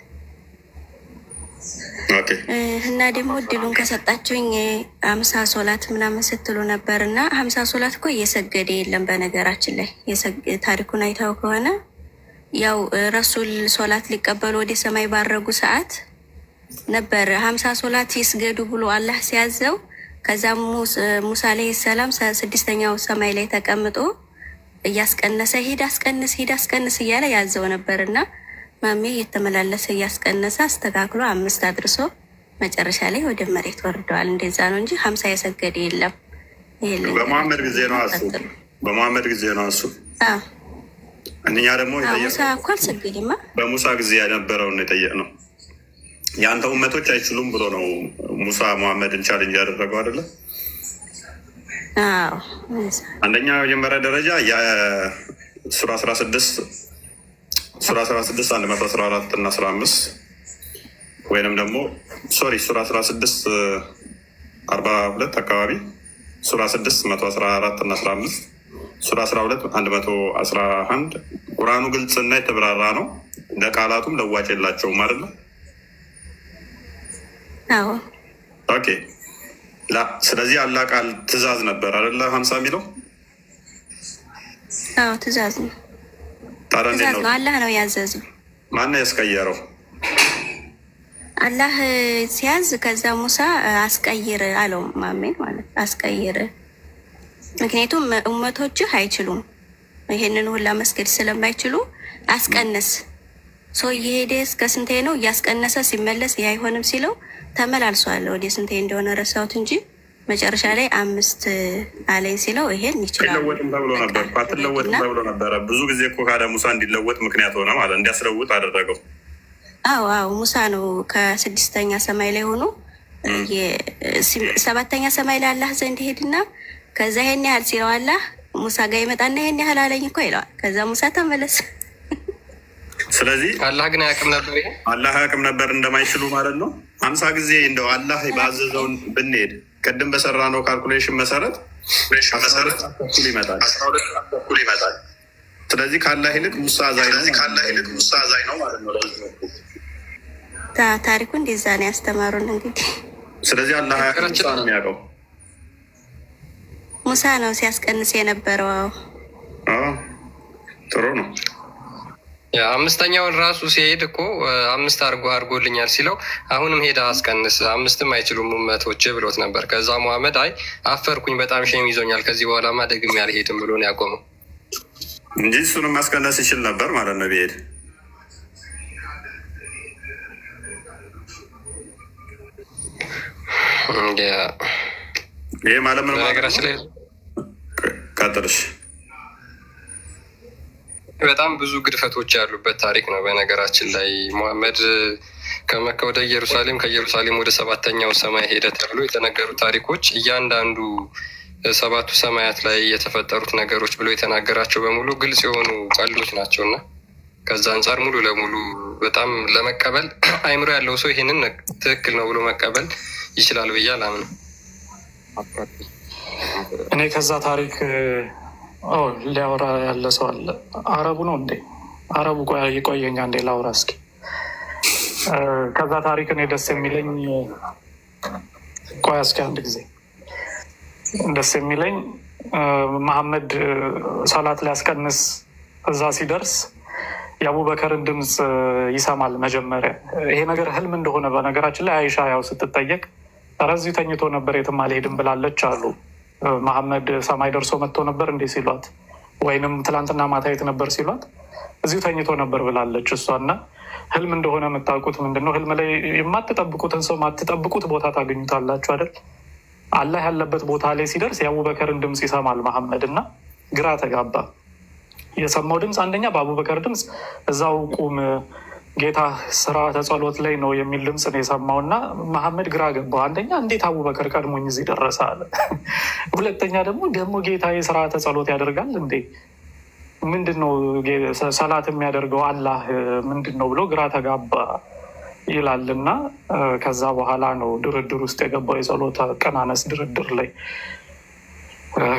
S9: እና ደግሞ እድሉን ከሰጣችሁኝ 50 ሶላት ምናምን ስትሉ ነበር እና 50 ሶላት እኮ እየሰገደ የለም። በነገራችን ላይ ታሪኩን አይታው ከሆነ ያው ረሱል ሶላት ሊቀበሉ ወደ ሰማይ ባረጉ ሰዓት ነበር 50 ሶላት ይስገዱ ብሎ አላህ ሲያዘው። ከዛ ሙሳ አለይሂ ሰላም 6ኛው ሰማይ ላይ ተቀምጦ እያስቀነሰ ሂድ አስቀንስ እያለ ያዘው ነበር እና ማሜ እየተመላለሰ እያስቀነሰ አስተካክሎ 5 አድርሶ መጨረሻ ላይ ወደ መሬት ወርደዋል። እንደዛ ነው እንጂ 50 የሰገደ የለም።
S2: በመሐመድ ጊዜ ነው እሱ። በመሐመድ ጊዜ ነው እሱ። እኛ ደግሞ
S9: ሙሳ እኮ አልሰገደማ።
S2: በሙሳ ጊዜ የነበረውን የጠየቅነው የአንተ ኡመቶች አይችሉም ብሎ ነው ሙሳ መሐመድን ቻሌንጅ ያደረገው አይደለ? አንደኛ መጀመሪያ ደረጃ የሱራ 16 114 እና 15 ወይንም ደግሞ ሱራ 16 42 አካባቢ፣ ሱራ 6 114 እና 15፣ ሱራ 12 111 ቁርአኑ ግልጽና የተብራራ ነው። ለቃላቱም ለዋጭ የላቸውም ማለት ነው። ኦኬ። ስለዚህ አላህ ቃል ትእዛዝ ነበር አይደለ? 50 የሚለው
S9: ትእዛዝ ነው።
S2: ታዲያ እንዴት ነው?
S9: አላህ ነው ያዘዘው።
S2: ማነው ያስቀየረው?
S9: አላህ ሲያዝ ከዛ ሙሳ አስቀይር አለው። ማሜን ማለት አስቀይር። ምክንያቱም ኡመቶችህ አይችሉም ይሄንን ሁላ መስገድ ስለማይችሉ አስቀነስ። ሰው እየሄደ እስከ ስንቴ ነው እያስቀነሰ ሲመለስ ይህ አይሆንም ሲለው ተመላልሷል። ወደ ስንቴ እንደሆነ ረሳሁት እንጂ መጨረሻ ላይ 5 አለኝ ሲለው ይሄን ይችላል።
S2: አትለወጥም ተብሎ ነበረ። ብዙ ጊዜ እኮ ካደ ሙሳ እንዲለወጥ ምክንያት ሆነ ማለት እንዲያስለውጥ አደረገው።
S9: አዎ ሙሳ ነው ከ6ኛ ሰማይ ላይ ሆኖ 7ኛ ሰማይ ላይ አላህ ዘንድ ሄድና ከዛ ይሄን ያህል ሲለው አላህ ሙሳ ጋር ይመጣና ይሄን ያህል አለኝ እኮ ይለዋል። ከዛ ሙሳ ተመለሰ።
S2: ስለዚህ
S3: አላህ ግን አያውቅም ነበር። ይሄ
S2: አላህ አያውቅም ነበር እንደማይችሉ ማለት ነው። 50 ጊዜ እንደው አላህ ባዘዘውን ብንሄድ ቅድም በሰራ ነው ካልኩሌሽን መሰረት 12 ተኩል ይመጣል። ስለዚህ ካላህ ይልቅ ሙሳ አዛኝ ነው ማለት ነው።
S9: ታሪኩ እንደዛ ነው ያስተማሩን እንግዲህ። ስለዚህ
S2: አላህ ሙሳ ነው የሚያውቀው።
S9: ሙሳ ነው ሲያስቀንስ የነበረው።
S2: ጥሩ ነው።
S3: 5ኛውን ራሱ ሲሄድ እኮ 5 አድርጎልኛል ሲለው አሁንም ሄዳ አስቀንስ 5ም አይችሉም ኡመቶች ብሎት ነበር። ከዛ መሐመድ አይ አፈርኩኝ፣ በጣም ሼም ይዞኛል፣ ከዚህ በኋላማ ደግሜ አልሄድም ብሎ ነው ያቆመው
S2: እንጂ እሱንም ማስቀነስ ይችል ነበር ማለት ነው ቢሄድ። ይህ ማለት ምን
S3: በነገራችን ላይ
S2: ቀጥልሽ
S3: በጣም ብዙ ግድፈቶች ያሉበት ታሪክ ነው። በነገራችን ላይ ሙሐመድ ከመካ ወደ ኢየሩሳሌም ከኢየሩሳሌም ወደ ሰባተኛው ሰማይ ሄደ ተብሎ የተነገሩ ታሪኮች እያንዳንዱ ሰባቱ ሰማያት ላይ የተፈጠሩት ነገሮች ብሎ የተናገራቸው በሙሉ ግልጽ የሆኑ ቀልዶች ናቸው እና ከዛ አንጻር ሙሉ ለሙሉ በጣም ለመቀበል አይምሮ ያለው ሰው ይሄንን ትክክል ነው ብሎ መቀበል ይችላል ብዬ አላምንም።
S7: እኔ ከዛ ታሪክ ሊያወራ ያለ ሰው አለ። አረቡ ነው እንዴ? አረቡ ይቆየኛ እንዴ ላውራ እስኪ። ከዛ ታሪክ እኔ ደስ የሚለኝ ቆይ እስኪ አንድ ጊዜ ደስ የሚለኝ መሐመድ ሰላት ሊያስቀንስ እዛ ሲደርስ የአቡበከርን ድምፅ ይሰማል። መጀመሪያ ይሄ ነገር ህልም እንደሆነ በነገራችን ላይ አይሻ ያው ስትጠየቅ ረዚሁ ተኝቶ ነበር የትም አልሄድም ብላለች አሉ። መሐመድ ሰማይ ደርሶ መጥቶ ነበር እንዴ ሲሏት፣ ወይንም ትላንትና ማታ የት ነበር ሲሏት እዚሁ ተኝቶ ነበር ብላለች እሷ። እና ህልም እንደሆነ የምታውቁት ምንድነው? ህልም ላይ የማትጠብቁትን ሰው ማትጠብቁት ቦታ ታገኙታላችሁ አይደል? አላህ ያለበት ቦታ ላይ ሲደርስ የአቡበከርን ድምፅ ይሰማል መሐመድ እና ግራ ተጋባ። የሰማው ድምፅ አንደኛ በአቡበከር ድምፅ እዛው ቁም ጌታ ስርዓተ ጸሎት ላይ ነው የሚል ድምፅ ነው የሰማው እና መሐመድ ግራ ገባው። አንደኛ እንዴት አቡበከር ቀድሞኝ እዚህ ደረሰ አለ። ሁለተኛ ደግሞ ጌታ ስርዓተ ጸሎት ያደርጋል እንዴ? ምንድን ነው ሰላት የሚያደርገው አላህ ምንድን ነው ብሎ ግራ ተጋባ ይላል። እና ከዛ በኋላ ነው ድርድር ውስጥ የገባው የጸሎት አቀናነስ ድርድር ላይ።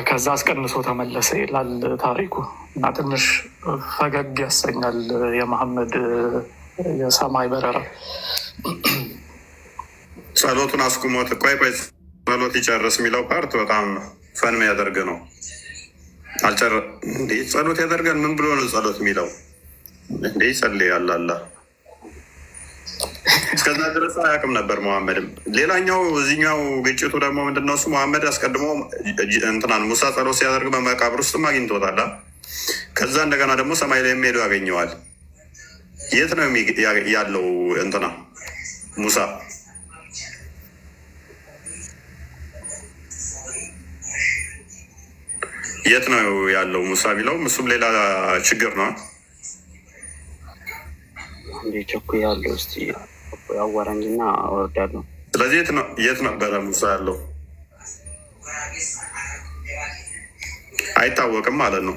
S7: ከዛ አስቀንሶ ተመለሰ ይላል ታሪኩ እና ትንሽ ፈገግ ያሰኛል የመሐመድ የሰማይ በረራ።
S2: ጸሎቱን አስቁሞት ቆይ ጸሎት ይጨርስ የሚለው ፓርት በጣም ፈን የሚያደርግ ነው። እንዴ ጸሎት ያደርጋል? ምን ብሎ ነው ጸሎት የሚለው? እንዴ ይጸልያል አላ እስከዛ ድረስ አያውቅም ነበር መሐመድም። ሌላኛው እዚኛው ግጭቱ ደግሞ ምንድነው? እሱ መሐመድ አስቀድሞ እንትናን ሙሳ ጸሎት ሲያደርግ በመቃብር ውስጥም አግኝቶታል። ከዛ እንደገና ደግሞ ሰማይ ላይ የሚሄዱ ያገኘዋል። የት ነው ያለው እንትና ሙሳ? የት ነው ያለው ሙሳ ቢለውም እሱም ሌላ ችግር ነው።
S6: እንዴ ቸኩ ያለው እስቲ አዋራኝና አወርዳለሁ።
S2: ስለዚህ የት ነበረ ሙሳ ያለው? አይታወቅም ማለት ነው።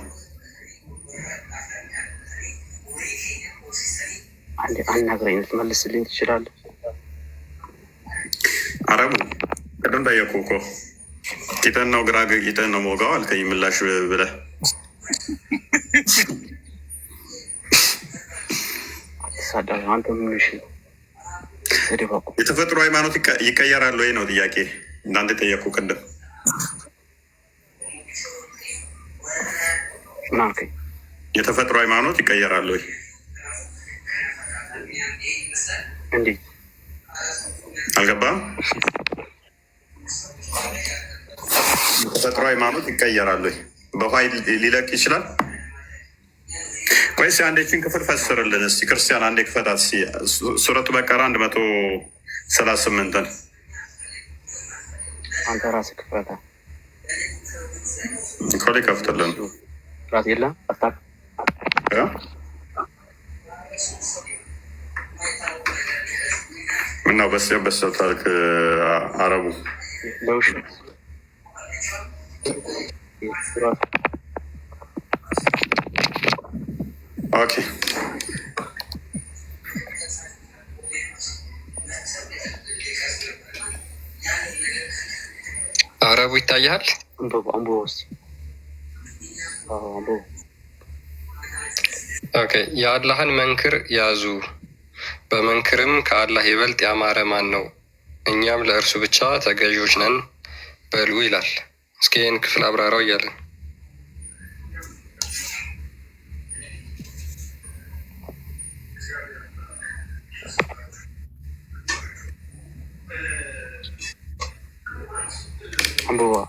S6: አንድ አናግረኝ ልትመልስልኝ ትችላለህ?
S2: አረቡ ቅድም ጠየቁ እኮ ቂጠን ነው ግራ ቂጠን ነው ሞጋው አልከኝ ምላሽ ብለህ
S6: አንተ ምንሽ
S2: የተፈጥሮ ሃይማኖት ይቀየራል ወይ ነው ጥያቄ። እናንተ ጠየቁ ቅድም የተፈጥሮ ሃይማኖት ይቀየራል ወይ?
S6: እንዴት
S2: አልገባም። የተፈጥሮ ሃይማኖት ይቀየራል ወይ? በኃይል ሊለቅ ይችላል? ወይስ አንዴችን ክፍል ፈስርልን እስቲ ክርስቲያን፣ አንዴ ክፈታት ሱረቱ በቀራ 138
S6: አንተ ራስህ ክፈታ
S2: ኮሌ ከፍትልን
S6: ራስ የለም አታ
S2: ምናው በሰው ታሪክ አረቡ
S6: ለውሽ
S2: ኦኬ
S3: አረቡ ይታያል። ኦኬ የአላህን መንክር ያዙ፣ በመንክርም ከአላህ ይበልጥ ያማረ ማን ነው? እኛም ለእርሱ ብቻ ተገዢዎች ነን በሉ ይላል። እስኪ ይህን ክፍል አብራራው እያለን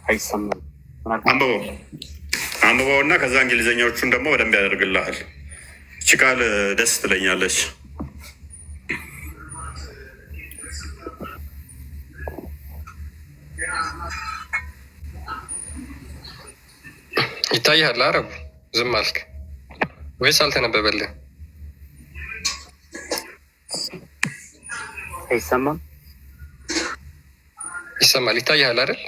S6: አይሰማም።
S2: አንብበው እና ከዛ እንግሊዝኛዎቹን ደግሞ በደንብ ያደርግልሃል። እቺ ቃል ደስ ትለኛለች።
S3: ይታይሃል? አረቡ ዝም አልክ ወይስ አልተነበበልህ?
S6: አይሰማም?
S3: ይሰማል። ይታይሃል አይደል?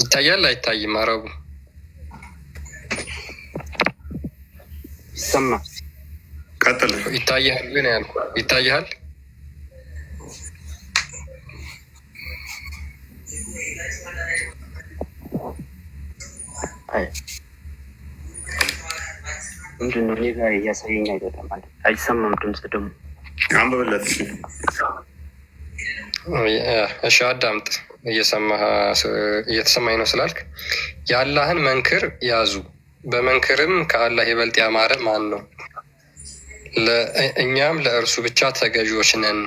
S3: ይታያል አይታይም? አረቡ
S6: ይሰማል።
S2: ቀጥል።
S3: ይታይሃል ግን ያልኩ ይታይሃል።
S6: ምንድን ነው እኔ ጋር እያሳየኝ አይደለም ማለት አይሰማም። ድምፅ ደግሞ
S2: አንብብለት።
S3: እሺ አዳምጥ። እየተሰማኝ ነው ስላልክ የአላህን መንክር ያዙ፣ በመንክርም ከአላህ ይበልጥ ያማረ ማን ነው? እኛም ለእርሱ ብቻ ተገዢዎች ነን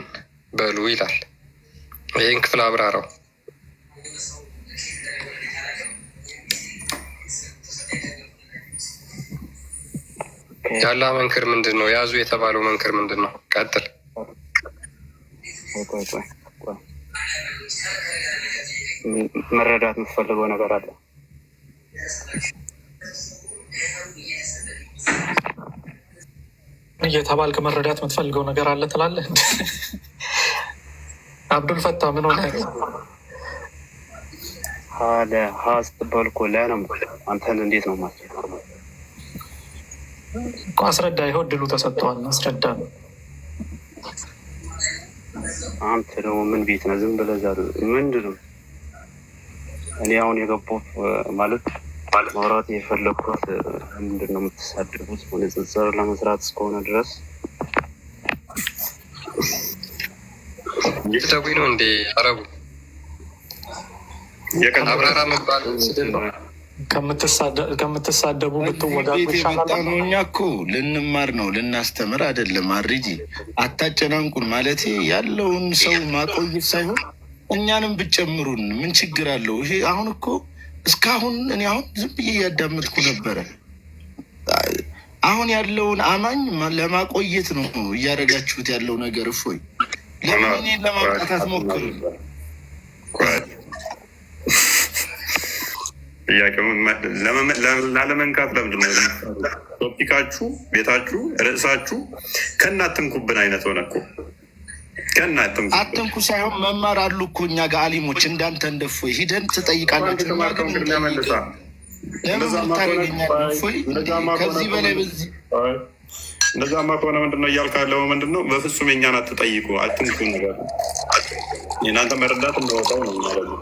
S3: በሉ ይላል። ይህን ክፍል አብራራው። የአላህ መንክር ምንድን ነው? ያዙ የተባለው መንክር ምንድን ነው? ቀጥል።
S6: መረዳት የምትፈልገው ነገር አለ?
S7: እየተባልክ መረዳት የምትፈልገው ነገር አለ ትላለህ? አብዱል ፈታ ምን ሆነ?
S6: ሀ ስትባል እኮ ላይ ነው። አንተን እንዴት ነው ማለት
S7: እኮ አስረዳ። ይኸው እድሉ ተሰጥተዋል። አስረዳ ነው።
S6: አንተ ደግሞ ምን ቤት ነው? ዝም ብለህ ዛሬ ምንድን ነው? እኔ አሁን የገባሁት ማለት ማውራት የፈለግኩት ምንድን ነው የምትሳደቡት ንጽጽር ለመስራት እስከሆነ ድረስ
S3: ይቅጠቡ ነው እንዴ? አረቡ አብራራ መባል ስድል ነው።
S7: ከምትሳደቡ ብትወጋጉ
S5: የመጣ ነው። እኛ እኮ ልንማር ነው ልናስተምር አይደለም። አሪጂ አታጨናንቁን ማለት ያለውን ሰው ማቆየት ሳይሆን እኛንም ብጨምሩን ምን ችግር አለው? ይሄ አሁን እኮ እስካሁን እኔ አሁን ዝም ብዬ እያዳመጥኩ ነበረ። አሁን ያለውን አማኝ ለማቆየት ነው እያደረጋችሁት ያለው ነገር። እፎይ ለምን እኔን ለማምጣት ሞክሩ?
S2: ጥያቄውን ላለመንካት ለምንድን ነው ቶፒካችሁ፣ ቤታችሁ፣ ርዕሳችሁ ከእናትንኩብን አይነት ሆነ እኮ።
S5: አትንኩ ሳይሆን መማር አሉ እኮ እኛ ጋር አሊሞች እንዳንተ እንደፎይ ሂደን ትጠይቃላችሁ። ለምን ታደርገኛል? እፎይ ከዚህ በላይ በዚህ
S2: እንደዛማ ከሆነ ምንድን ነው እያልክ ያለው? ምንድን ነው በፍጹም የኛን አትጠይቁ፣ አትንኩ ነገር የእናንተ መረዳት እንወቀው ነው ማለት ነው።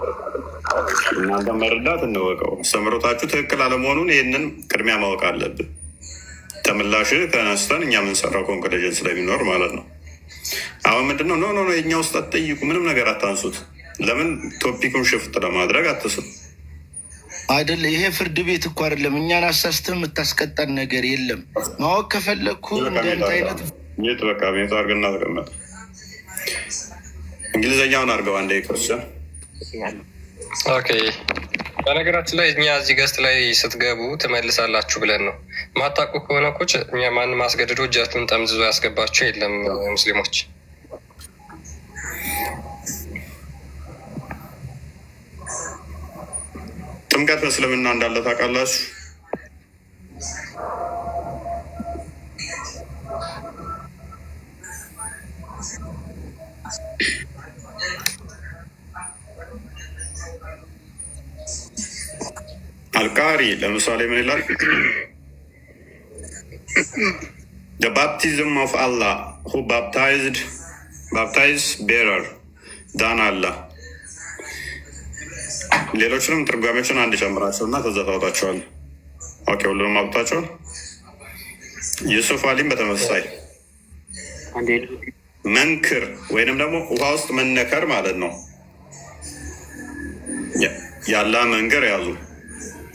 S2: እናንተ መረዳት እንወቀው። አስተምህሮታችሁ ትክክል አለመሆኑን ይህንን ቅድሚያ ማወቅ አለብን። ተምላሽ ከነስተን እኛ የምንሰራው ኮንክሉዥን ስለሚኖር ማለት ነው። አሁን ምንድነው ኖ የእኛ ውስጥ አትጠይቁ፣ ምንም ነገር አታንሱት። ለምን ቶፒኩን ሽፍት ለማድረግ አትስሩ
S5: አይደለ? ይሄ ፍርድ ቤት እኮ አይደለም። እኛን አሳስተህ የምታስቀጣን ነገር የለም። ማወቅ ከፈለግኩ እንዳንተ አይነት
S2: የት በቃ ቤቱ አድርገና ተቀመጥ። እንግሊዝኛውን አድርገው አንዴ ክርስቲያን።
S3: ኦኬ በነገራችን ላይ እኛ እዚህ ገስት ላይ ስትገቡ ትመልሳላችሁ ብለን ነው። ማታውቁ ከሆነ ኮች እኛ ማንም አስገድዶ እጃችሁን ጠምዝዞ ያስገባችሁ የለም። ሙስሊሞች
S2: ጥምቀት በእስልምና እንዳለ ታውቃላችሁ? አልቃሪ ለምሳሌ ምን ይላል? The baptism of Allah who baptized bearer than Allah። ሌሎችንም ትርጓሜዎችን አንድ ጨምራቸው እና ከዛ ታወጣቸዋል። ኦኬ ሁሉንም አውጣቸዋል። ዩሱፍ አሊም በተመሳሳይ መንክር ወይንም ደግሞ ውሃ ውስጥ መነከር ማለት ነው። የአላህ መንገር ያዙ።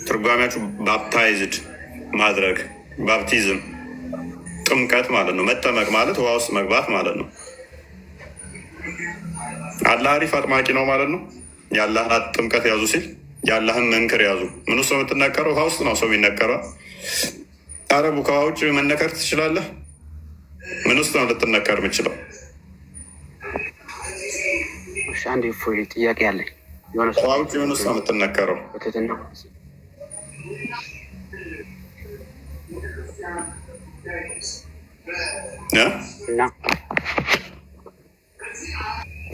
S2: ትርጓሜያችሁ ባፕታይዝድ ማድረግ፣ ባፕቲዝም ጥምቀት ማለት ነው። መጠመቅ ማለት ውሃ ውስጥ መግባት ማለት ነው። አላህ አሪፍ አጥማቂ ነው ማለት ነው። የአላህን ጥምቀት ያዙ ሲል የአላህን መንክር ያዙ። ምን ውስጥ ነው የምትነከረው? ውሃ ውስጥ ነው ሰው የሚነከረው። አረቡ ከውሃ ውጭ መነከር ትችላለህ? ምን ውስጥ ነው ልትነከር የምችለው?
S6: አንድ ጥያቄ አለኝ።
S2: ውጭ የሆነ እሷ የምትነከረው
S6: በትህትና እና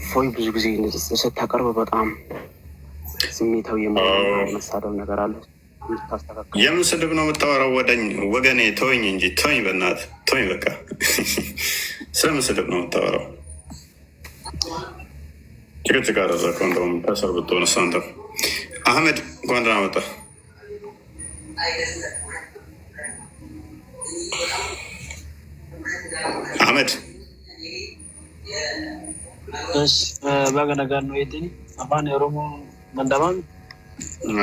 S6: እፎይ ብዙ ጊዜ ንጽጽር ስታቀርብ በጣም ስሜታዊ የመሳደብ ነገር አለ።
S2: የምን ስድብ ነው የምታወራው? ወገኔ ተወኝ እንጂ ተወኝ፣ በእናትህ ተወኝ። በቃ ስለምን ስድብ ነው የምታወራው? ጭቅጭቅ አደረከው። እንደውም ከስር ብትሆን አንተ አህመድ እንኳን ደህና መጣህ። አህመድ
S10: baga nagaan weetini afaan oromoo mandabaan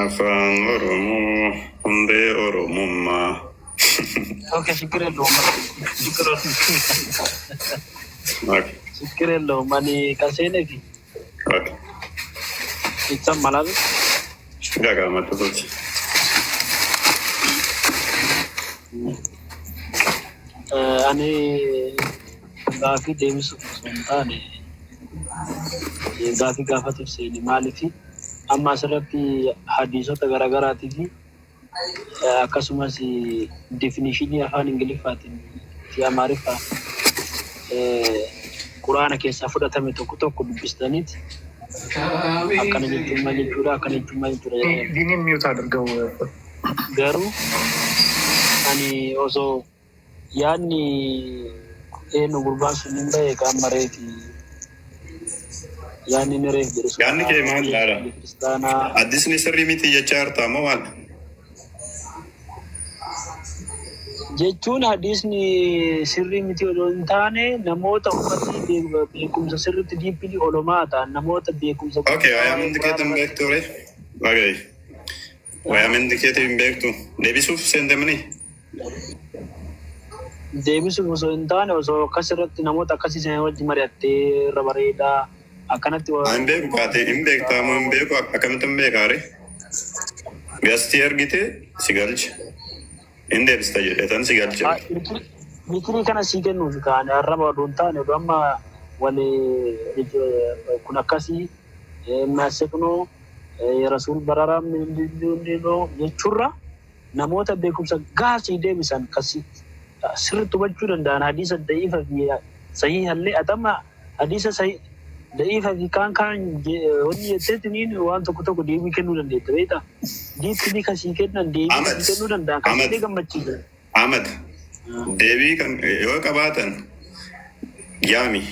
S2: afaan oromoo hundee oromummaa
S10: okay ችግር የለውም ማን ከሴነፊ ይሰማል
S2: ጋጋ ማጥቶች
S10: እኔ ጋፊ ደምሱ ሶንታኔ gaafii gaafatuuf seeni maaliifi amma asirratti hadiisota garaagaraatii fi akkasumas definishinii afaan ingiliffaatiin fi amaariffaa quraana keessaa fudhatame tokko tokko dubbistaniiti akkana jechuun maal jechuudha akkana jechuun maal jechuudha garuu ani osoo yaadni eenyu gurbaan sun hin bahe qaammareeti ያንን ረፍ ደርሶ
S2: ያን ከማን ላራ አዲስ ንስሪ ሚት የቻርታ ማዋል
S10: jechuun hadiisni sirrii miti odoo hin taane namoota ummati beekumsa sirriitti diippili olomaa ta'an namoota beekumsa
S2: wayamin beekture wagay wayamin dikeetin beektu deebisuuf sendemni
S10: deebisuuf osoo hin taane osoo akkasirratti namoota akkasii wajji mari'attee irra bareedaa akkanatti
S2: waan beeku kaate hin beektamu hin beeku akkamitti hin beekaare gastii argite si galcha hin deebista jedhetan si galcha
S10: mikirii kana sii kennuufi kaane arraba odoo hin taane odoo amma wali kun akkasii maasiqnoo rasuul bararaa jechuurra namoota beekumsa gaasii deebisan kasi sirriitti hubachuu danda'an hadiisa da'iifa fi sahiihallee atama hadiisa sahii da'iifa fi kaan wanni jetteetiniin waan tokko tokko deebii kennuu dandeetta beektaa diitti kasii kennan deebii kennuu danda'a kasii gammachiisa.
S2: Ahmad deebii kan yoo qabaatan yaami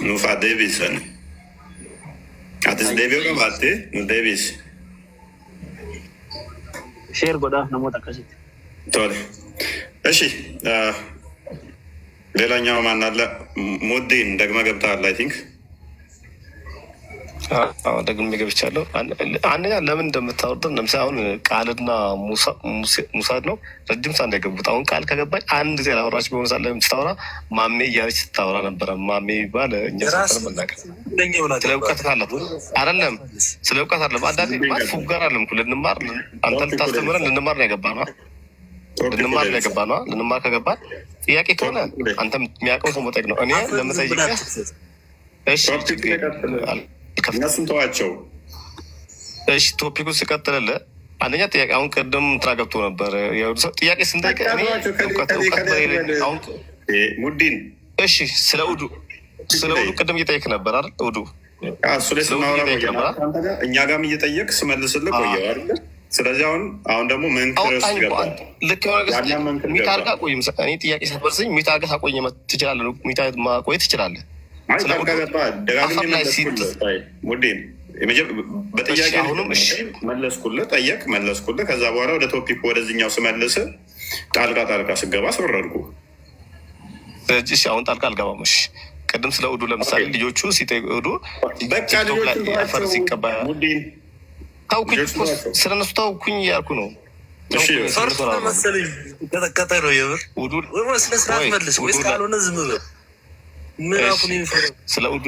S2: nuuf haa deebisan atis deebii yoo qabaatte nu deebisi.
S10: Sheer godhaaf namoota akkasitti.
S2: Tole እሺ ሌላኛው ማን አለ? ሙዲን ደግመህ ገብተሃል አይ ቲንክ
S11: ደግሜ ገብቻለሁ። አንደኛ ለምን እንደምታወርደው ለምሳሌ አሁን ቃልና ሙሳድ ነው ረጅም ሰዓት እንዳይገቡት። አሁን ቃል ከገባኝ አንድ ዜና አወራች በሆነ ሰዓት ላይ ስታወራ ማሜ እያለች ስታወራ ነበረ። ማሜ ይባል እኛ መናገር ስለ እውቀት ካለት አይደለም፣ ስለ እውቀት አይደለም። አንዳንዴ ፉገር አለም ልንማር አንተ ልታስተምረን ልንማር ነው የገባ ነው ልንማር ነው የገባ ነው። ልንማር ከገባን ጥያቄ ከሆነ አንተ የሚያውቀው ሰው መጠየቅ ነው። እኔ ለመጠየቅ እሺ
S2: እነሱን ተዋቸው።
S11: እሺ ቶፒኩን ስቀጥልልህ አንደኛ ጥያቄ አሁን ቅድም እንትና ገብቶ ነበር ጥያቄ ስንጠይቅ
S2: ሙዲን
S11: እሺ ስለ ውዱ ቅድም እየጠየቅ ነበር አይደል? ውዱ
S2: እሱ ላይ ስናወራ እኛ ጋርም እየጠየቅ ስመልስልህ ቆየሁ አይደል? ስለዚህ አሁን ደግሞ መንክረስ ገባል።
S11: ልክ ሚት አድርጋ ቆይም እኔ ጥያቄ ስትመልስኝ ሚት አድርጋ ታቆይ ትችላለህ። ሚት ማቆየት ትችላለህ።
S2: ሙዲን በጥያቄ መለስኩልህ፣ ጠየቅ መለስኩልህ። ከዛ በኋላ ወደ ቶፒክ ወደዚኛው ስመልስ ጣልቃ ስገባ አስወረድኩ።
S11: ስለዚህ አሁን ጣልቃ አልገባም። እሺ ቅድም ስለ ውዱ ለምሳሌ ልጆቹ ሲጠይቁ ውዱ አፈር ሲቀባ ታውኩኝ፣ ስለነሱ ታውኩኝ እያልኩ ነው።
S12: መሰለኝ ቀጠቀጠ ነው የምር ውዱ ስነስርዓት መልስ ወይስ ካልሆነ ዝም በል
S11: ስለ ውዱ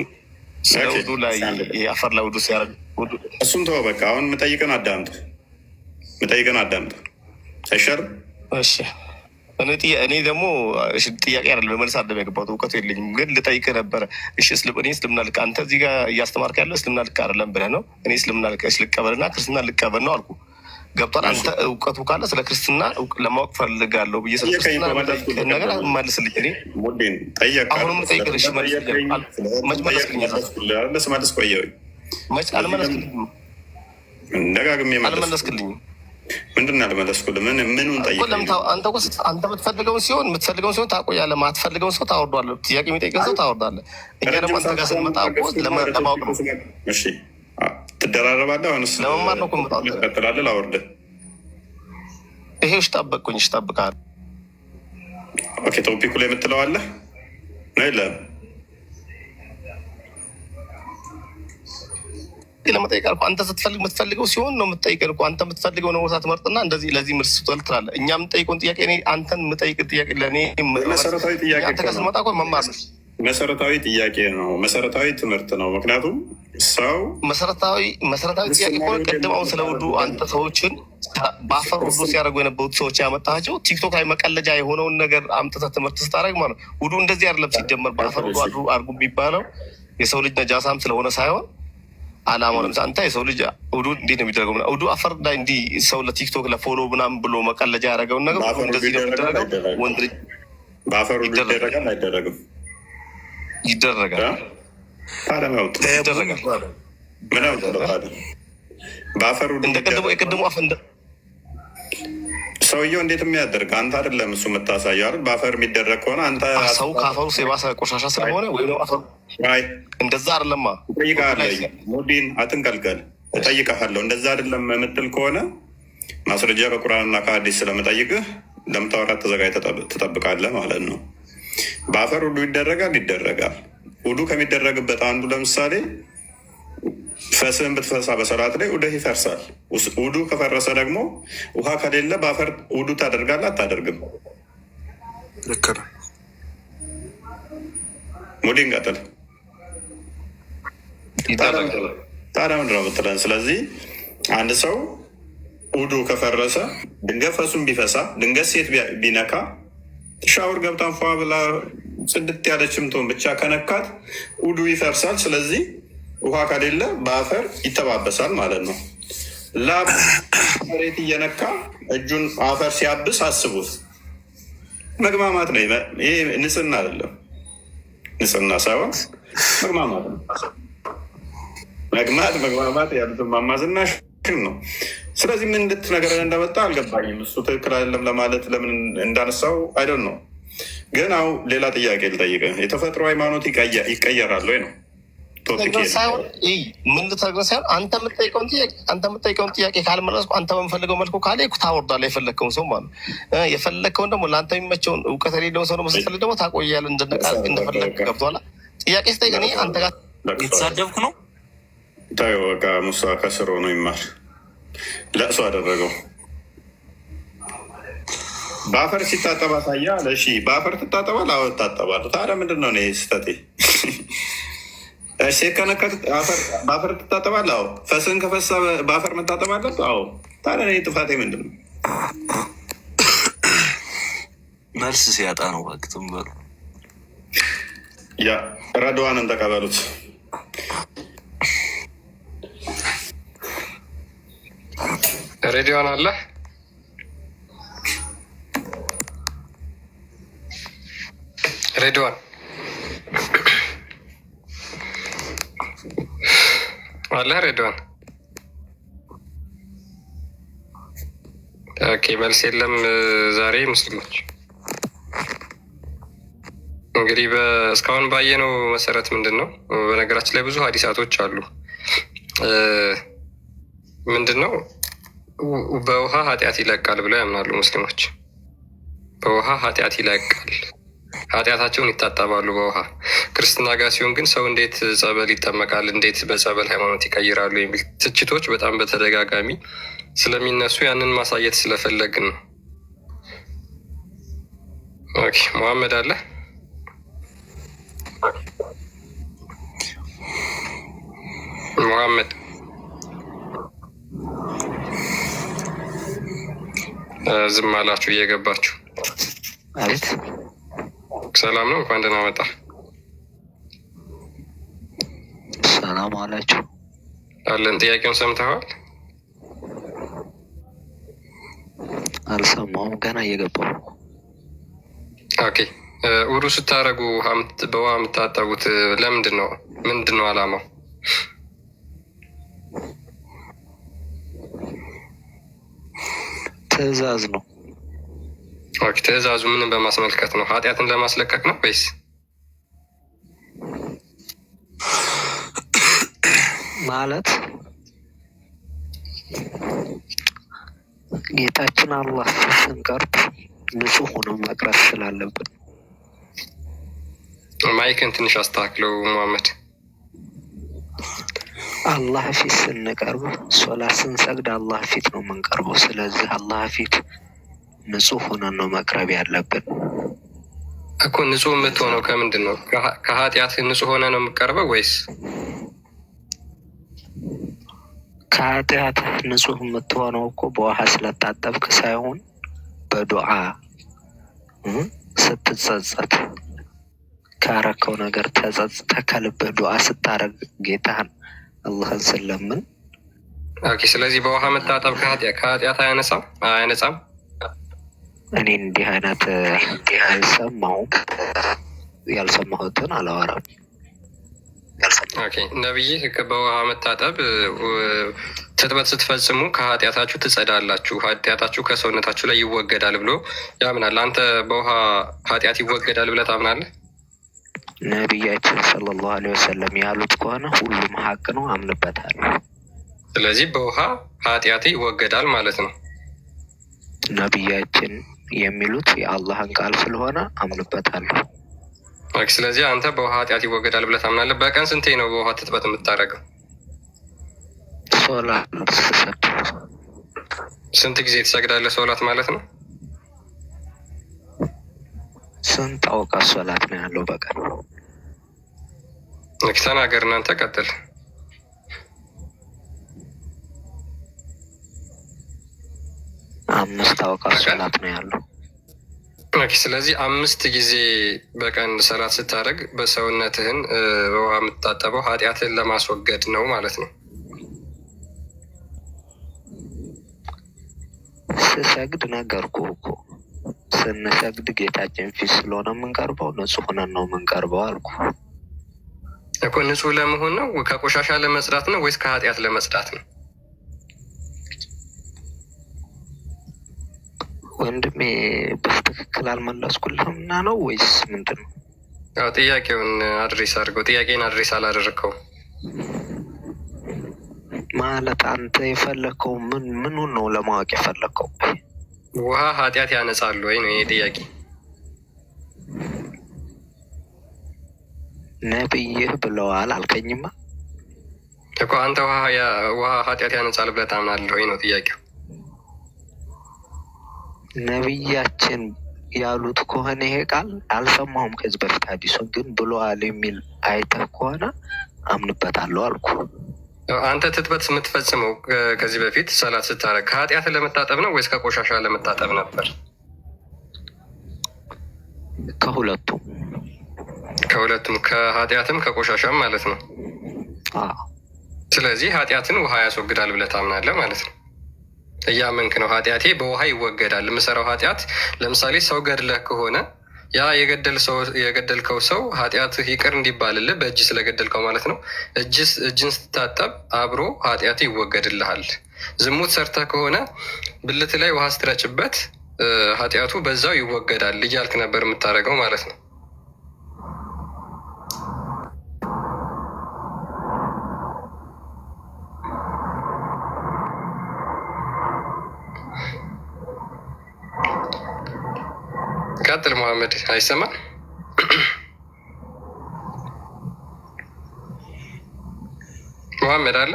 S11: ላይ የአፈር ላይ ውዱ ሲያደርግ
S2: እሱን ተወው በቃ። አሁን ምጠይቅን አዳምጥ አይሻልም?
S11: እሺ እኔ ደግሞ ጥያቄ አይደለም ለመልስ አይደለም የገባሁት፣ እውቀቱ የለኝም። ግን ልጠይቅህ ነበረ። እሺ እኔ እስልምና ልክ አንተ እዚህ ጋር እያስተማርክ ያለው እስልምና ልክ አይደለም ብለህ ነው። እኔ እስልምና ልቀበልና ክርስትና ልቀበል ነው አልኩ። ገብቷል። አንተ እውቀቱ ካለ ስለ ክርስትና ለማወቅ ፈልጋለሁ ብዬ ስለ ክርስትና ነገር መልስልኝ። እኔ አሁንም ልጠይቅህ። እሺ መች መለስክልኝ? መች አልመለስክልኝም?
S2: ደጋግሜ
S11: አልመለስክልኝም።
S2: ምንድን አልመለስኩልህ? ምኑን ጠይቀህ?
S11: አንተ የምትፈልገውን ሲሆን ታቆያለህ፣ ማትፈልገውን ሰው ታወርዷለህ። ጥያቄ የሚጠይቀን ሰው ታወርዳለህ። እኛ ደግሞ አንተ ጋር ስንመጣ ለማወቅ ነው።
S2: እሺ ትደራረባለህ። አሁንስ
S11: ለመማር ነው እኮ የምመጣው።
S2: ትቀጥላለህ። ላወርድህ።
S11: ይሄው ጠበቅኩኝ። እጠብቅሃለሁ።
S2: ኦኬ ቶፒኩ ላይ የምትለው አለ ነው የለም?
S11: ለመጠየቅ አልኩህ። አንተ ስትፈልግ የምትፈልገው ሲሆን ነው የምትጠይቀን እኮ። አንተ የምትፈልገው ነው ቦታ ትመርጥና እንደዚህ ለዚህ መልስ ትላለህ። እኛ የምንጠይቀውን ጥያቄ አንተን የምጠይቅ ጥያቄ ለእኔ
S2: መሰረታዊ ጥያቄ
S11: አንተ ጋር ስንመጣ እኮ መማር ነው።
S2: መሰረታዊ ጥያቄ ነው። መሰረታዊ ትምህርት ነው። ምክንያቱም ሰው
S11: መሰረታዊ ጥያቄ ከሆነ ቅድም አሁን ስለ ውዱ አንተ ሰዎችን በአፈር ውዱ ሲያደርጉ የነበሩት ሰዎች ያመጣቸው ቲክቶክ ላይ መቀለጃ የሆነውን ነገር አምጥተህ ትምህርት ስታደርግ ማለት ነው። ውዱ እንደዚህ አይደለም ሲጀመር። በአፈር ውዱ አድርጉ የሚባለው የሰው ልጅ ነጃሳም ስለሆነ ሳይሆን አላማው ለምሳሌ አንተ የሰው ልጅ ውዱ እንዴት ነው የሚደረገው? ውዱ አፈር ላይ እንዲህ ሰው ለቲክቶክ ለፎሎ ምናምን ብሎ መቀለጃ ያደረገውን ነገር እንደዚህ ነው የሚደረገው። ወንድ ልጅ
S2: በአፈር ውዱ ይደረጋል አይደረግም?
S11: ይደረጋል።
S2: በአፈር ውዱ
S11: እንደ የቅድሙ አፍ
S2: ሰውየው እንዴት የሚያደርግ አንተ አይደለም እሱ የምታሳየው አይደል? በአፈር የሚደረግ ከሆነ አንተ
S11: ሰው ከአፈሩ የባሰ ቆሻሻ ስለሆነ ወይ እንደዛ አይደለማ።
S2: እጠይቅሃለሁ፣ ሙዲን አትንቀልቀል። እጠይቅሃለሁ። እንደዛ አይደለም የምትል ከሆነ ማስረጃ በቁርአንና ከሐዲስ ስለምጠይቅህ ለምታወራት ተዘጋጅተህ ትጠብቃለህ ማለት ነው። በአፈር ውዱ ይደረጋል። ውዱ ከሚደረግበት አንዱ ለምሳሌ ፈስህን ብትፈሳ በሰላት ላይ ውዱህ ይፈርሳል። ውዱ ከፈረሰ ደግሞ ውሃ ከሌለ በአፈር ውዱ ታደርጋለህ አታደርግም?
S12: ልክ ነው።
S2: ሙዲን ቀጥል። ታዲያ ምንድን ነው የምትለን? ስለዚህ አንድ ሰው ውዱ ከፈረሰ ድንገት ፈሱን ቢፈሳ ድንገት ሴት ቢነካ ሻወር ገብታን ፏ ብላ ጽድት ያለችም ትሆን ብቻ ከነካት ውዱ ይፈርሳል። ስለዚህ ውሃ ከሌለ በአፈር ይተባበሳል ማለት ነው። ላብ መሬት እየነካ እጁን አፈር ሲያብስ አስቡት። መግማማት ነው። ይሄ ንጽህና አይደለም። ንጽህና ሳይሆን መግማማት ነው። መግማማት ያሉትን ማማዝና ነው። ስለዚህ ምን እንድትነግረን እንደመጣ አልገባኝም። እሱ ትክክል አይደለም ለማለት ለምን እንዳነሳው አይደል ነው። ግን አሁን ሌላ ጥያቄ ልጠይቅህ። የተፈጥሮ ሃይማኖት ይቀየራል ወይ ነው
S11: ሳይሆን ምን ልትነግረን ሳይሆን አንተ የምጠይቀውን ጥያቄ ካልመለስኩ አንተ በምፈልገው መልኩ ካለ ታወርዳለህ የፈለግከውን ሰው ማለት ነው። የፈለግከውን ደግሞ ለአንተ የሚመቸውን እውቀት የሌለውን ሰው ደግሞ ስትፈልግ ደግሞ ታቆያለህ እንደነቃል እንደፈለግ ገብቶሃል። ጥያቄ ስጠይቅ እኔ አንተ ጋር
S12: የተሳደብኩ ነው።
S2: ታዩ በቃ ሙሳ ከስሮ ነው ይማር ለእሱ አደረገው። በአፈር ሲታጠባ ታያ ለሺ በአፈር ትታጠባል። አዎ ትታጠባለህ። ታዲያ ምንድን ነው ስህተቴ? ሴት ከነካት በአፈር ትታጠባለህ? አዎ። ፈስን ከፈሳ በአፈር መታጠብ አለብህ? አዎ። ታዲያ ጥፋቴ ምንድን ነው?
S12: መልስ ሲያጣ ነው። ባክትም በሉ
S2: ያ ረድዋንን ተቀበሉት።
S3: ሬዲዮን አለ ሬዲዮን አለ ሬዲዮን። ኦኬ መልስ የለም ዛሬ ሙስሊሞች እንግዲህ እስካሁን ባየነው መሰረት ምንድን ነው? በነገራችን ላይ ብዙ ሀዲሳቶች አሉ። ምንድን ነው በውሃ ኃጢአት ይለቃል ብለው ያምናሉ ሙስሊሞች። በውሃ ኃጢአት ይለቃል፣ ኃጢአታቸውን ይታጠባሉ በውሃ። ክርስትና ጋር ሲሆን ግን ሰው እንዴት ጸበል ይጠመቃል፣ እንዴት በጸበል ሃይማኖት ይቀይራሉ የሚል ትችቶች በጣም በተደጋጋሚ ስለሚነሱ ያንን ማሳየት ስለፈለግን ነው። ኦኬ መሐመድ አለ መሐመድ ዝም አላችሁ እየገባችሁ
S13: አቤት
S3: ሰላም ነው። እንኳን ደህና መጣ።
S13: ሰላም አላችሁ
S3: አለን። ጥያቄውን ሰምተዋል?
S13: አልሰማሁም፣ ገና እየገባሁ።
S3: ኦኬ ውዱ ስታደርጉ በውሃ የምታጠቡት ለምንድን ነው? ምንድን ነው አላማው?
S13: ትዕዛዝ ነው።
S3: ኦኬ ትዕዛዙ ምንን በማስመልከት ነው? ኃጢአትን ለማስለቀቅ ነው ወይስ?
S13: ማለት ጌታችን አላህ ስንቀርብ ንጹህ ሆኖ መቅረብ ስላለብን።
S3: ማይክን ትንሽ አስተካክለው ሙሐመድ።
S13: አላህ ፊት ስንቀርብ ሶላት ስንሰግድ አላህ ፊት ነው የምንቀርበው። ስለዚህ አላህ ፊት ንጹህ ሆነን ነው መቅረብ ያለብን
S3: እኮ። ንጹህ የምትሆነው ከምንድን ነው? ከኃጢአት ንጹህ ሆነ ነው የምቀርበው ወይስ?
S13: ከኃጢአት ንጹህ የምትሆነው እኮ በውሃ ስለታጠብክ ሳይሆን በዱዓ ስትጸጸት ካረከው ነገር ተጸጽተህ ከልብህ ዱዓ ስታረግ ጌታህን አላህን ስለምን።
S3: ኦኬ ስለዚህ በውሃ መታጠብ ከኃጢአት አያነጻም?
S13: እኔ እንዲህ አይነት አልሰማሁም። ያልሰማሁትን አላወራም።
S3: ኦኬ ነብይ በውሃ መታጠብ ትጥበት ስትፈጽሙ ከኃጢአታችሁ ትጸዳላችሁ፣ ኃጢአታችሁ ከሰውነታችሁ ላይ ይወገዳል ብሎ ያምናል። አንተ በውሃ ኃጢአት ይወገዳል ብለህ ታምናለህ?
S13: ነቢያችን ሰለላሁ ዐለይሂ ወሰለም ያሉት ከሆነ ሁሉም ሀቅ ነው፣ አምንበታለሁ።
S3: ስለዚህ በውሃ ኃጢአት ይወገዳል ማለት ነው።
S13: ነቢያችን የሚሉት የአላህን ቃል ስለሆነ አምንበታለሁ።
S3: ስለዚህ አንተ በውሃ ኃጢአት ይወገዳል ብለህ ታምናለህ። በቀን ስንቴ ነው በውሃ ትጥበት የምታደርገው?
S13: ሶላት ስሰግድ።
S3: ስንት ጊዜ ትሰግዳለህ ሶላት ማለት ነው?
S13: ስንት አውቃት ሶላት ነው ያለው በቀን?
S3: ተናገር እናንተ ቀጥል።
S13: አምስት አውቃት ሶላት ነው ያለው።
S3: ስለዚህ 5 ጊዜ በቀን ሰላት ስታደርግ በሰውነትህን በውሃ የምትታጠበው ኃጢአትን ለማስወገድ ነው ማለት ነው።
S13: ስሰግድ ነገርኩህ እኮ ስንሰግድ ጌታችን ፊት ስለሆነ የምንቀርበው ንጹህ ሆነን ነው የምንቀርበው አልኩ
S3: እኮ። ንጹህ ለመሆን ነው? ከቆሻሻ ለመጽዳት ነው ወይስ ከኃጢአት ለመጽዳት ነው?
S13: ወንድሜ በትክክል አልመለስኩልህም እና ነው ወይስ ምንድን ነው?
S3: ያው ጥያቄውን አድሬስ አድርገው። ጥያቄን አድሬስ አላደረግከው
S13: ማለት አንተ የፈለግከው ምኑን ነው ለማወቅ የፈለግከው?
S3: ውሃ ኃጢአት ያነጻሉ ወይ ነው ይሄ ጥያቄ።
S13: ነብይህ ብለዋል አልከኝማ
S3: እኮ። አንተ ውሃ ኃጢአት ያነጻል ብለህ ታምናለህ ወይ ነው ጥያቄው።
S13: ነቢያችን ያሉት ከሆነ ይሄ ቃል አልሰማሁም ከዚህ በፊት ሐዲሱን ግን ብለዋል የሚል አይተህ ከሆነ አምንበታለሁ አልኩ።
S3: አንተ ትጥበት የምትፈጽመው ከዚህ በፊት ሰላት ስታረግ ከኃጢአት ለመታጠብ ነው ወይስ ከቆሻሻ ለመታጠብ ነበር?
S13: ከሁለቱም
S3: ከኃጢአትም ከቆሻሻም ማለት ነው። ስለዚህ ኃጢአትን ውሃ ያስወግዳል ብለህ ታምናለህ ማለት ነው። እያመንክ ነው ኃጢአቴ በውሃ ይወገዳል። የምሰራው ኃጢአት ለምሳሌ ሰው ገድለህ ከሆነ ያ የገደልከው ሰው ኃጢአትህ ይቅር እንዲባልልህ በእጅ ስለገደልከው ማለት ነው እጅን ስትታጠብ አብሮ ኃጢአት ይወገድልሃል። ዝሙት ሰርተህ ከሆነ ብልት ላይ ውሃ ስትረጭበት ኃጢአቱ በዛው ይወገዳል እያልክ ነበር የምታደርገው ማለት ነው። ቀጥል መሐመድ። አይሰማም? መሐመድ አለ?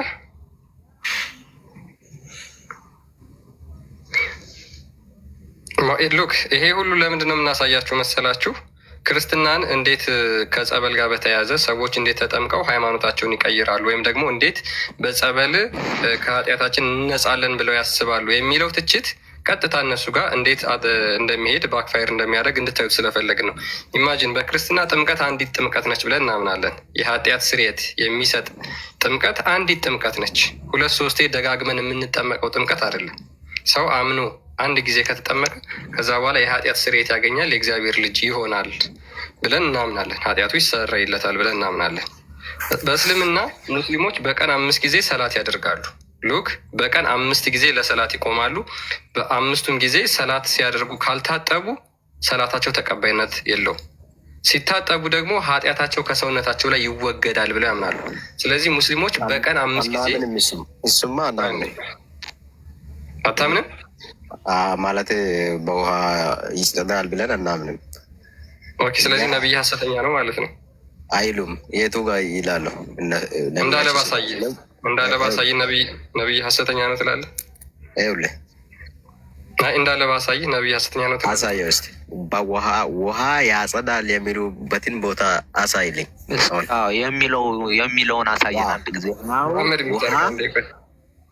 S3: ሉክ ይሄ ሁሉ ለምንድን ነው የምናሳያችሁ መሰላችሁ? ክርስትናን እንዴት ከጸበል ጋር በተያያዘ ሰዎች እንዴት ተጠምቀው ሃይማኖታቸውን ይቀይራሉ ወይም ደግሞ እንዴት በጸበል ከኃጢአታችን እንነጻለን ብለው ያስባሉ የሚለው ትችት ቀጥታ እነሱ ጋር እንዴት እንደሚሄድ ባክፋየር እንደሚያደርግ እንድታዩት ስለፈለግ ነው። ኢማጂን በክርስትና ጥምቀት አንዲት ጥምቀት ነች ብለን እናምናለን። የኃጢአት ስርየት የሚሰጥ ጥምቀት አንዲት ጥምቀት ነች። 2-3 ደጋግመን የምንጠመቀው ጥምቀት አይደለም። ሰው አምኖ አንድ ጊዜ ከተጠመቀ ከዛ በኋላ የኃጢአት ስርየት ያገኛል፣ የእግዚአብሔር ልጅ ይሆናል ብለን እናምናለን። ኃጢአቱ ይሰረይለታል ብለን እናምናለን። በእስልምና ሙስሊሞች በቀን 5 ጊዜ ሰላት ያደርጋሉ። ሉክ በቀን 5 ጊዜ ለሰላት ይቆማሉ። በ5ቱም ጊዜ ሰላት ሲያደርጉ ካልታጠቡ ሰላታቸው ተቀባይነት የለውም። ሲታጠቡ ደግሞ ኃጢአታቸው ከሰውነታቸው ላይ ይወገዳል ብለው ያምናሉ። ስለዚህ ሙስሊሞች በቀን 5 ጊዜ
S13: እሱማ
S3: አታምንም
S13: ማለት በውሃ ይጸዳል ብለን አናምንም።
S3: ኦኬ፣ ስለዚህ ነብይ ሐሰተኛ ነው ማለት ነው
S13: አይሉም። የቱ ጋር ይላሉ?
S3: እንዳለ ባሳይ ነብይ ሐሰተኛ ነው ትላለህ?
S13: ይኸውልህ
S3: እንዳለ ባሳይ ነብይ ሐሰተኛ ነው ትላለህ?
S13: አሳየው እስኪ። ውሃ ያጸዳል የሚሉበትን ቦታ አሳይልኝ። የሚለውን አሳየን አንድ ጊዜ።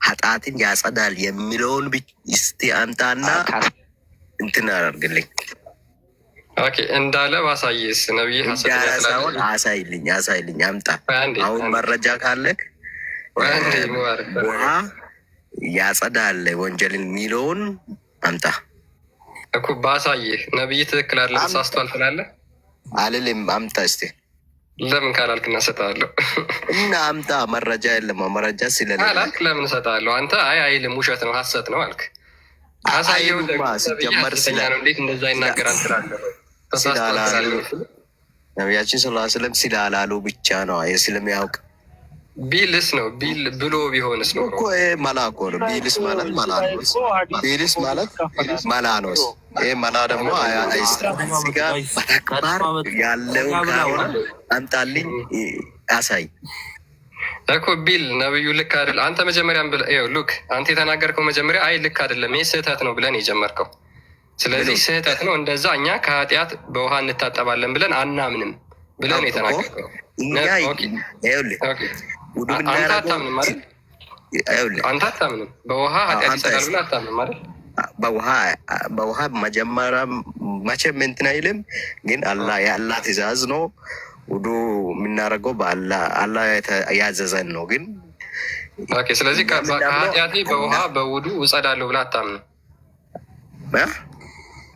S13: ኃጢአትን ያጸዳል የሚለውን እስቲ አንጣና እንትን አደርግልኝ።
S3: ኦኬ፣ እንዳለ ባሳይስ ነብይ ሐሰተኛ
S13: ሳይሆን አሳይልኝ አምጣ። አሁን መረጃ ካለክ ውሃ ያጸዳል ወንጀልን የሚለውን አምጣ
S3: እኮ ባሳይህ። ነብይ ትክክል አለ ተሳስቷል ትላለህ
S13: አልልም። አምጣ እስቲ።
S3: ለምን ካላልክ እናሰጣለሁ
S13: እና አምጣ። መረጃ የለም። መረጃ ስለሌለ
S3: ካላልክ ለምን እሰጥሃለሁ? አንተ አይልም ውሸት ነው ሐሰት ነው አልክ። አሳየው ደግሞ ሲጀመር ነው። እንዴት እንደዛ ይናገራል ትላለህ?
S13: ነቢያችን ስለ ስለም ስላላሉ ብቻ ነው ስለሚያውቅ።
S3: ቢልስ ነው ቢል ብሎ ቢሆንስ ነው
S13: እኮ መላ እኮ ነው። ቢልስ ማለት መላ ነው። ቢልስ ማለት መላ ነው። ይህ መላ ደግሞ ስጋ በተግባር ያለው ከሆነ አምጣልኝ አሳይ
S3: እኮ ቢል ነብዩ ልክ አይደል? አንተ መጀመሪያ ሉክ አንተ የተናገርከው መጀመሪያ አይ ልክ አይደለም ይህ ስህተት ነው ብለን የጀመርከው። ስለዚህ ስህተት ነው እንደዛ እኛ ከኃጢአት በውሃ እንታጠባለን ብለን አናምንም ብለን የተናገርከው። አንተ አታምንም አይደል? አንተ አታምንም በውሃ ኃጢአት ይጸዳል ብለህ አታምንም አይደል?
S13: በውሃ መጀመሪያ መቼም እንትን አይልም፣ ግን የአላህ ትእዛዝ ነው። ውዱ የምናደርገው አላህ ያዘዘን ነው። ግን
S3: ስለዚህ ከኃጢአቴ በውሃ በውዱ እጸዳለሁ ብለህ አታምንም?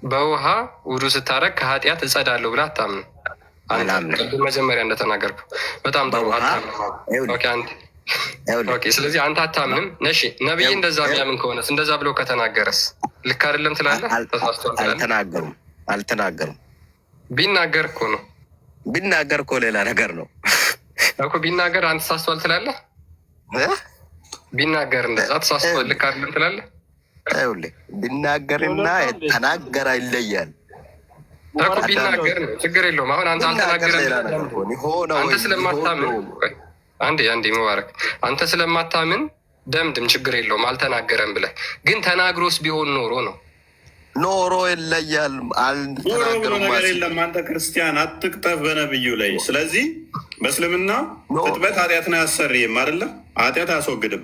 S3: በውሃ ውዱ ስታረግ ከኃጢአት እጸዳለሁ ብለህ አታምንም? መጀመሪያ እንደተናገርኩ በጣም ጥሩ። ስለዚህ አንተ አታምንም። ነሺ ነብይ እንደዛ የሚያምን ከሆነስ እንደዛ ብሎ ከተናገረስ ልክ አይደለም ትላለህ? ተሳስቷል ትላለህ?
S13: አልተናገሩም።
S3: ቢናገር እኮ ነው።
S13: ቢናገር እኮ ሌላ ነገር ነው
S3: እኮ። ቢናገር አንተ ተሳስቷል ትላለህ? ቢናገር እንደዛ ተሳስቷል ልክ አይደለም ትላለህ?
S13: ቢናገርና ተናገራ ይለያል
S3: እኮ። ቢናገር ነው ችግር የለውም። አሁን አንተ አልተናገረም። አንተ ስለማታምን አንዴ ሙባረክ፣ አንተ ስለማታምን ደምድም ችግር የለውም አልተናገረም ብለህ። ግን ተናግሮስ ቢሆን ኖሮ
S13: ይለያል።
S2: ነገር የለም። አንተ ክርስቲያን አትቅጠፍ በነብዩ ላይ። ስለዚህ በእስልምና ቅጥበት ኃጢአትን አያሰርይም አይደለም? ኃጢአት አያስወግድም።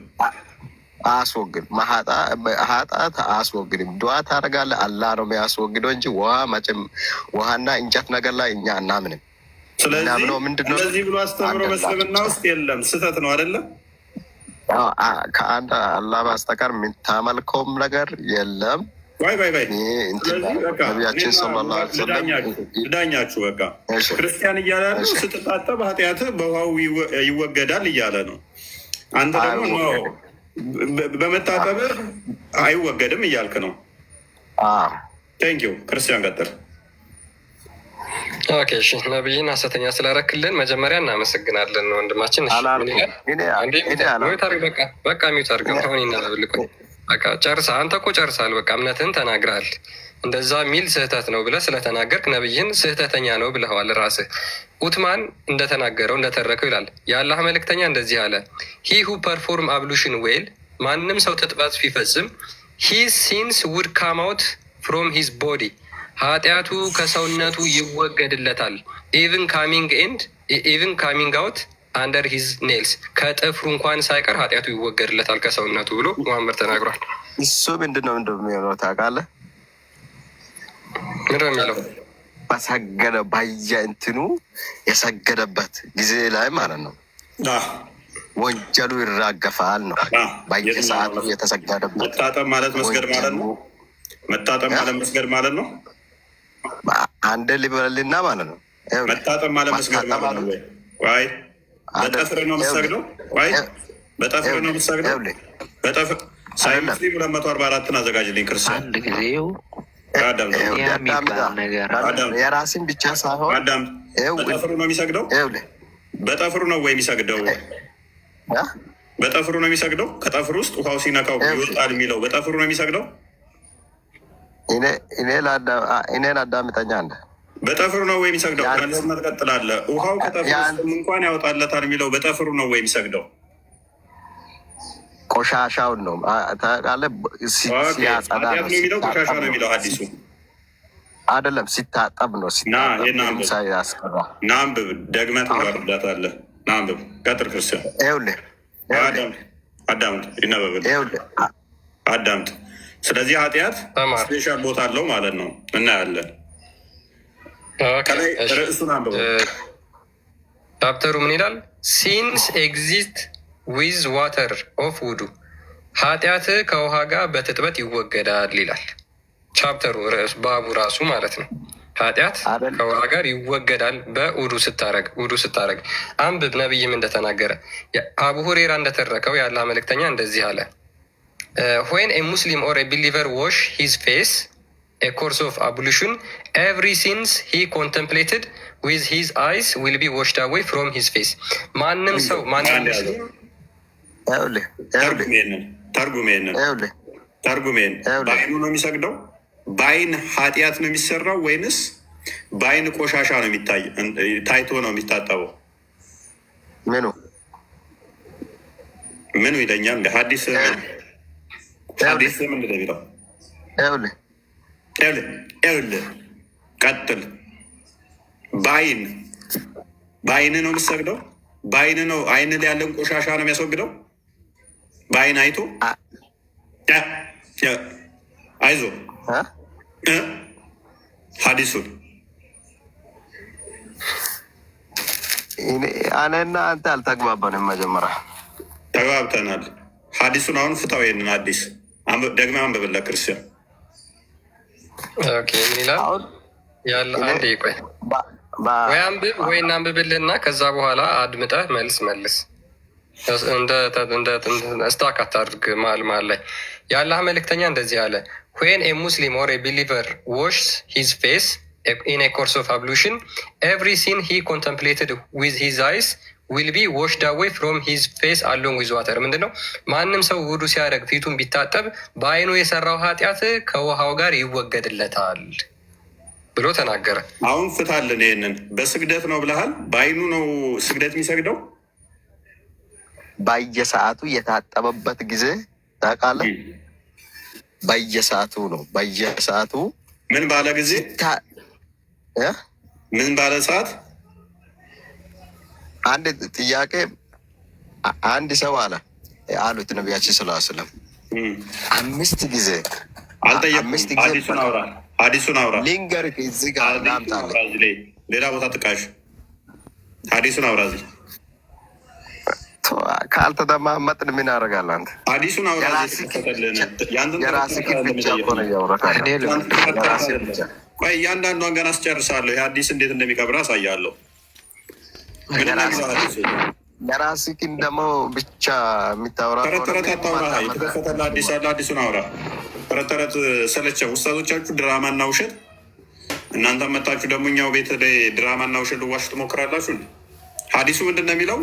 S2: ኃጢአት አያስወግድም። ዱዓ ታደርጋለህ፣ አላህ ነው የሚያስወግደው እንጂ ውሃና እንጨት ነገር ላይ እኛ እናምንም። ስለዚህ ብሎ አስተምሮ በእስልምና ውስጥ የለም። ስህተት ነው አይደለም?
S13: ከአንድ አላህ በስተቀር የምታመልከውም ነገር የለም።
S2: ነቢያችን ዳኛችሁ በቃ ክርስቲያን እያለ ያለው ስትታጠብ ኃጢአትህ በውሃው ይወገዳል እያለ ነው። አንተ ደግሞ በመታጠብህ አይወገድም እያልክ ነው። ቴንኪው ክርስቲያን ቀጥል።
S3: ኦኬ እሺ፣ ነብይን ሐሰተኛ ስላረክልን መጀመሪያ እናመሰግናለን ወንድማችን። በቃ ሚዩት አድርገው አሁን ይናለብልቆኝ በቃ ጨርሳ። አንተ እኮ ጨርሳል። በቃ እምነትህን ተናግረሃል። እንደዛ ሚል ስህተት ነው ብለህ ስለተናገርክ ነብይን ስህተተኛ ነው ብለኸዋል ራስህ። ኡትማን እንደተናገረው እንደተረከው ይላል የአላህ መልእክተኛ እንደዚህ አለ፣ ሂ ሁ ፐርፎርም አብሉሽን ዌል፣ ማንም ሰው ትጥባት ቢፈጽም ሂዝ ሲንስ ውድ ካም አውት ፍሮም ሂዝ ቦዲ፣ ኃጢአቱ ከሰውነቱ ይወገድለታል። ኢቭን ካሚንግ አውት አንደር ሂዝ ኔልስ፣ ከጥፍሩ እንኳን ሳይቀር ኃጢአቱ ይወገድለታል ከሰውነቱ ብሎ መሐመድ ተናግሯል።
S13: እሱ ምንድነው እንደሚሆነው ታውቃለህ?
S3: ምንድን ነው የሚለው?
S13: በሰገደ በየእንትኑ የሰገደበት ጊዜ ላይ ማለት ነው ወንጀሉ ይራገፋል ነው። በየሰዓቱ የተሰገደበት
S2: መታጠብ ማለት መስገድ ማለት ነው። መታጠብ ማለት መስገድ ማለት ነው።
S13: አንድ ሊበልና ማለት ነው።
S2: መታጠብ ማለት መስገድ ማለት ነው። ቆይ በጠፍር ነው የምትሰግደው? ቆይ በጠፍር ነው የምትሰግደው? በጠፍር ሳይ ሙስሊም 244ን አዘጋጅልኝ ክርስቲያን
S13: አንድ ጊዜው የራስን ብቻ ሳይሆን
S2: በጠፍሩ ነው የሚሰግደው። በጠፍሩ ነው ወይ የሚሰግደው? በጠፍሩ ነው የሚሰግደው። ከጠፍሩ ውስጥ ውሃው ሲነካው ይወጣል የሚለው በጠፍሩ ነው የሚሰግደው።
S13: እኔን አዳምጠኛ አለ።
S2: በጠፍሩ ነው ወይ የሚሰግደው? ስመት ቀጥላለ። ውሃው ከጠፍሩ ውስጥ እንኳን ያወጣለታል የሚለው በጠፍሩ ነው ወይ የሚሰግደው?
S13: ቆሻሻውን ነው ታውቃለህ። ሲያጸዳ ነው
S2: የሚለው ቆሻሻ ነው የሚለው ሐዲሱ
S13: አይደለም፣ ሲታጠብ ነው።
S2: ናንብብ ደግመህ ትረዳታለህ። ናንብብ ቀጥል ክርስቲያን።
S13: ይኸውልህ
S2: አዳምጥ፣ ይነበብልህ አዳምጥ። ስለዚህ ኃጢአት ስፔሻል ቦታ አለው ማለት ነው። እናያለን። ከላይ ርዕሱን አንብበው።
S3: ቻፕተሩ ምን ይላል? ሲንስ ኤግዚስት ዊዝ ዋተር ኦፍ ውዱ፣ ኃጢአት ከውሃ ጋር በትጥበት ይወገዳል ይላል ቻፕተሩ፣ ርዕስ ባቡ ራሱ ማለት ነው። ኃጢአት ከውሃ ጋር ይወገዳል በውዱ ስታረግ። አንብብ። ነቢይም እንደተናገረ አቡ ሁሬራ እንደተረከው ያለ መልእክተኛ እንደዚህ አለ። when a Muslim or a believer wash his face, a course of ablution, every sins he contemplated with his eyes will be washed away from his face. ማንም ሰው
S2: ተርጉሜን በአይኑ ነው የሚሰግደው? በአይን ኃጢአት ነው የሚሰራው ወይንስ በአይን ቆሻሻ ነው ታይቶ ነው የሚታጠበው? ምኑ ይለኛል እንደ ሐዲስ ምንድን ነው የሚለው? ይኸውልህ ቀጥል። በአይን ነው የምትሰግደው? በአይን ነው አይን ላይ ያለን ቆሻሻ ነው የሚያስወግደው? በአይን አይቶ አይዞ ሐዲሱን
S13: እኔና አንተ አልተግባባንም። መጀመሪያ
S2: ተግባብተናል። ሐዲሱን አሁን ፍታው። ይሄንን አዲስ ደግመህ አንብብለት ክርስቲያን።
S3: ምን ይላል? ያለ አንድ ቆይ ወይ አንብብ ወይ እናንብብልና ከዛ በኋላ አድምጠህ መልስ ስታክ አታድርግ። መሀል ላይ የአላህ መልእክተኛ እንደዚህ አለ። when a Muslim or a believer washes his face in a course of ablution, every sin he contemplated with his eyes will be washed away from his face along with water. ምንድነው? ማንም ሰው ውዱ ሲያደርግ ፊቱን ቢታጠብ በአይኑ የሰራው ኃጢአት ከውሃው ጋር ይወገድለታል ብሎ ተናገረ።
S2: አሁን ፍታልን። ይሄንን በስግደት ነው ብለሃል። በአይኑ ነው ስግደት የሚሰግደው?
S13: በየሰዓቱ የታጠበበት ጊዜ ታውቃለህ? በየሰዓቱ ነው። በየሰዓቱ
S2: ምን ባለ ጊዜ? ምን ባለ ሰዓት?
S13: አንድ ጥያቄ አንድ ሰው አሉት ነቢያችን ስለ ስለም 5 ጊዜ
S2: አልጠየቁም። ሐዲሱን አውራ
S13: ሊንገርህ እዚህ ጋር ናምጣለህ።
S2: ሌላ ቦታ ጥቀሽ። ሐዲሱን አውራ እዚህ
S13: ካልተደማመጥን ምን ያደርጋል? አንተ
S2: ሐዲሱን አውራ።
S13: የራስህ ብቻ እኮ ነው እያወራህ።
S2: ቆይ እያንዳንዷን ገና አስጨርሳለሁ። ይህ ሐዲስ እንዴት እንደሚቀብር አሳያለሁ።
S13: የራስህ ደግሞ ብቻ የሚታወራ
S2: ተረት አታውራ። የተከፈተልህ አዲስ አለ። ሐዲሱን አውራ። ተረት ሰለቸ። ውስታዞቻችሁ ድራማና ውሸት፣ እናንተ መጣችሁ ደግሞ እኛው ቤት ላይ ድራማና ውሸት ልዋሽ ትሞክራላችሁ። ሐዲሱ ምንድን ነው የሚለው?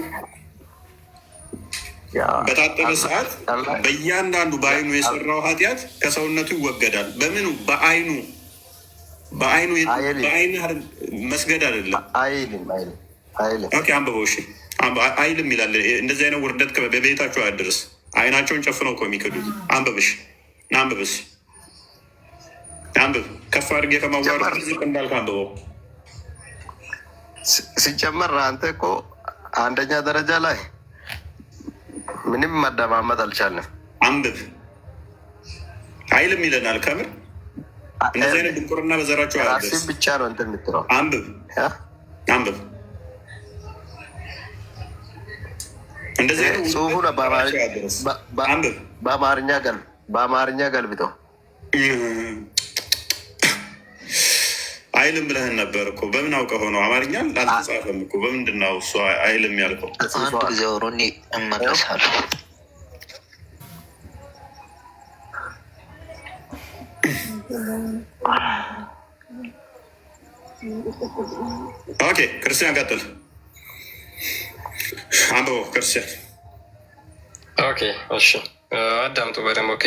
S2: በታጠበ ሰዓት በእያንዳንዱ በአይኑ የሰራው ኃጢአት ከሰውነቱ ይወገዳል። በምኑ? በአይኑ መስገድ አይደለም። አንብበው። እሺ አይልም ይላል። እንደዚህ አይነት ውርደት በቤታቸው አያድርስ። አይናቸውን ጨፍነው እኮ የሚክዱት። አንብብሽ አንብብስ አንብብ። ከፍ አድርጌ ከማዋረድ ዝቅ እንዳልክ አንብበው።
S13: ሲጨመር አንተ እኮ አንደኛ ደረጃ ላይ ምንም መደማመጥ አልቻልንም።
S2: አንብብ አይልም ይለናል። ከምር እንደዚህ አይነት ድንቁርና በዘራቸው
S13: ራስን ብቻ ነው እንትን የምትለው።
S2: አንብብ አንብብ። እንደዚህ
S13: ጽሁፉን በአማርኛ ገልብጠው
S2: አይልም ብለህን ነበር እኮ። በምን አውቀህ ሆነው? አማርኛ አልተጻፈም እኮ። በምንድን ነው እሱ አይልም ያልከው?
S14: አንድ ጊዜ ወሮኒ እመለሳለሁ።
S2: ኦኬ ክርስቲያን ቀጥል። አንብቦ ክርስቲያን።
S3: ኦኬ እሺ አዳምጡ በደንብ። ኦኬ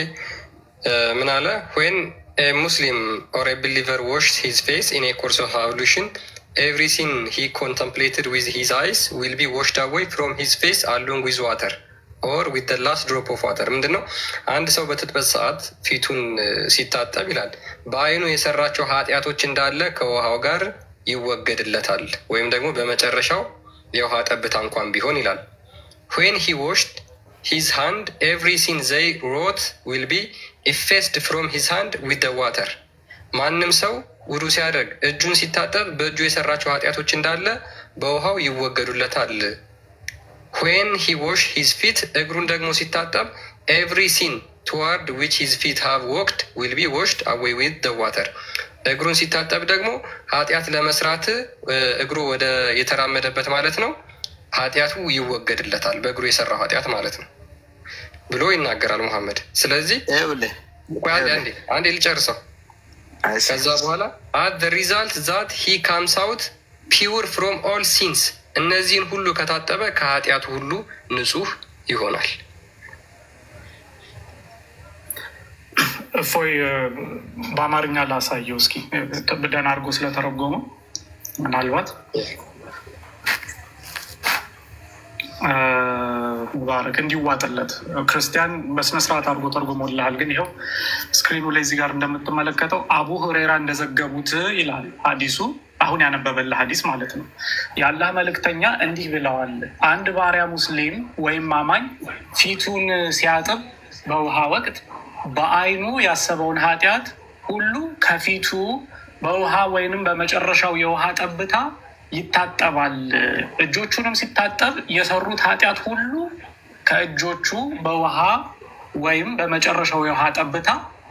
S3: ምን አለ? ዌን a Muslim or a believer washed his face in a course of ablution, every sin he contemplated with his eyes will be washed away from his face along with water or with the last drop of water. ምንድን ነው? አንድ ሰው በትጥበት ሰዓት ፊቱን ሲታጠብ ይላል በአይኑ የሰራቸው ኃጢአቶች እንዳለ ከውሃው ጋር ይወገድለታል፣ ወይም ደግሞ በመጨረሻው የውሃ ጠብታ እንኳን ቢሆን ይላል። when he washed his hand, every sin they wrote will be effaced from his hand with the water. ማንም ሰው ውዱ ሲያደርግ እጁን ሲታጠብ በእጁ የሰራቸው ኃጢአቶች እንዳለ በውሃው ይወገዱለታል። when he wash his feet, እግሩን ደግሞ ሲታጠብ every sin toward which his feet have walked will be washed away with the water. እግሩን ሲታጠብ ደግሞ ኃጢአት ለመስራት እግሩ ወደ የተራመደበት ማለት ነው ኃጢአቱ ይወገድለታል፣ በእግሩ የሰራው ኃጢአት ማለት ነው ብሎ ይናገራል ሙሐመድ። ስለዚህ አንዴ ልጨርሰው። ከዛ በኋላ at the result that he comes out pure from all sins፣ እነዚህን ሁሉ ከታጠበ ከኃጢአቱ ሁሉ ንጹህ ይሆናል።
S7: እፎይ በአማርኛ ላሳየው እስኪ ደህና አድርጎ ስለተረጎመው ምናልባት ሙባረክ እንዲዋጥለት ክርስቲያን በስነስርዓት አድርጎ ተርጉሞልሃል። ግን ይኸው ስክሪኑ ላይ እዚህ ጋር እንደምትመለከተው አቡ ሁሬራ እንደዘገቡት ይላል ሀዲሱ፣ አሁን ያነበበልህ ሀዲስ ማለት ነው። የአላህ መልእክተኛ እንዲህ ብለዋል፣ አንድ ባሪያ ሙስሊም ወይም አማኝ ፊቱን ሲያጥብ በውሃ ወቅት በአይኑ ያሰበውን ኃጢአት ሁሉ ከፊቱ በውሃ ወይንም በመጨረሻው የውሃ ጠብታ ይታጠባል። እጆቹንም ሲታጠብ የሰሩት ኃጢአት ሁሉ ከእጆቹ በውሃ ወይም በመጨረሻው የውሃ ጠብታ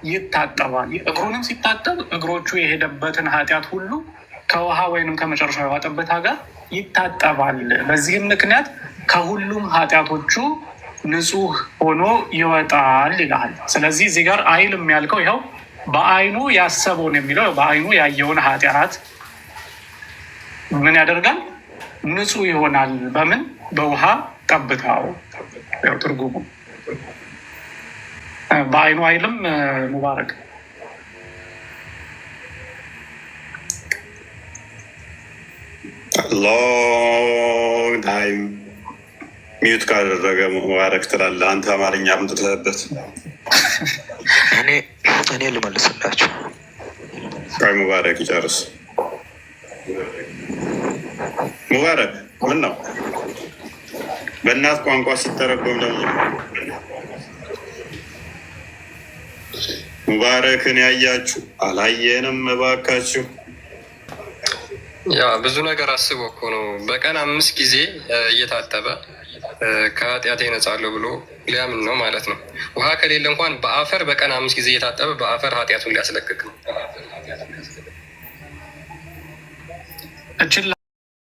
S7: ይታጠባል። እግሩንም ሲታጠብ እግሮቹ የሄደበትን ኃጢአት ሁሉ ከውሃ ወይንም ከመጨረሻው የውሃ ጠብታ ጋር ይታጠባል። በዚህም ምክንያት ከሁሉም ኃጢአቶቹ ንጹህ ሆኖ ይወጣል ይላል። ስለዚህ እዚህ ጋር አይልም ያልከው ይኸው በአይኑ ያሰበውን የሚለው በአይኑ ያየውን ኃጢአት ምን ያደርጋል? ንጹህ ይሆናል። በምን? በውሃ ጠብታው። ያው ትርጉሙ በአይኑ አይልም። ሙባረክ
S2: ሎንግ ታይም ሚዩት ካደረገ ሙባረክ ትላለህ አንተ። አማርኛ ምትትለበት
S14: እኔ ልመልስላችሁ።
S2: ቆይ ሙባረክ ይጨርስ። ሙባረክ ምን ነው በእናት ቋንቋ ሲተረጎም ለምን ሙባረክን ያያችሁ አላየንም? እባካችሁ
S3: ያ ብዙ ነገር አስቦ እኮ ነው። በቀን 5 ጊዜ እየታጠበ ከኃጢአት ይነጻለሁ ብሎ ሊያምን ነው ማለት ነው። ውሃ ከሌለ እንኳን በአፈር በቀን 5 ጊዜ እየታጠበ በአፈር ኃጢአቱን ሊያስለቅቅ ነው።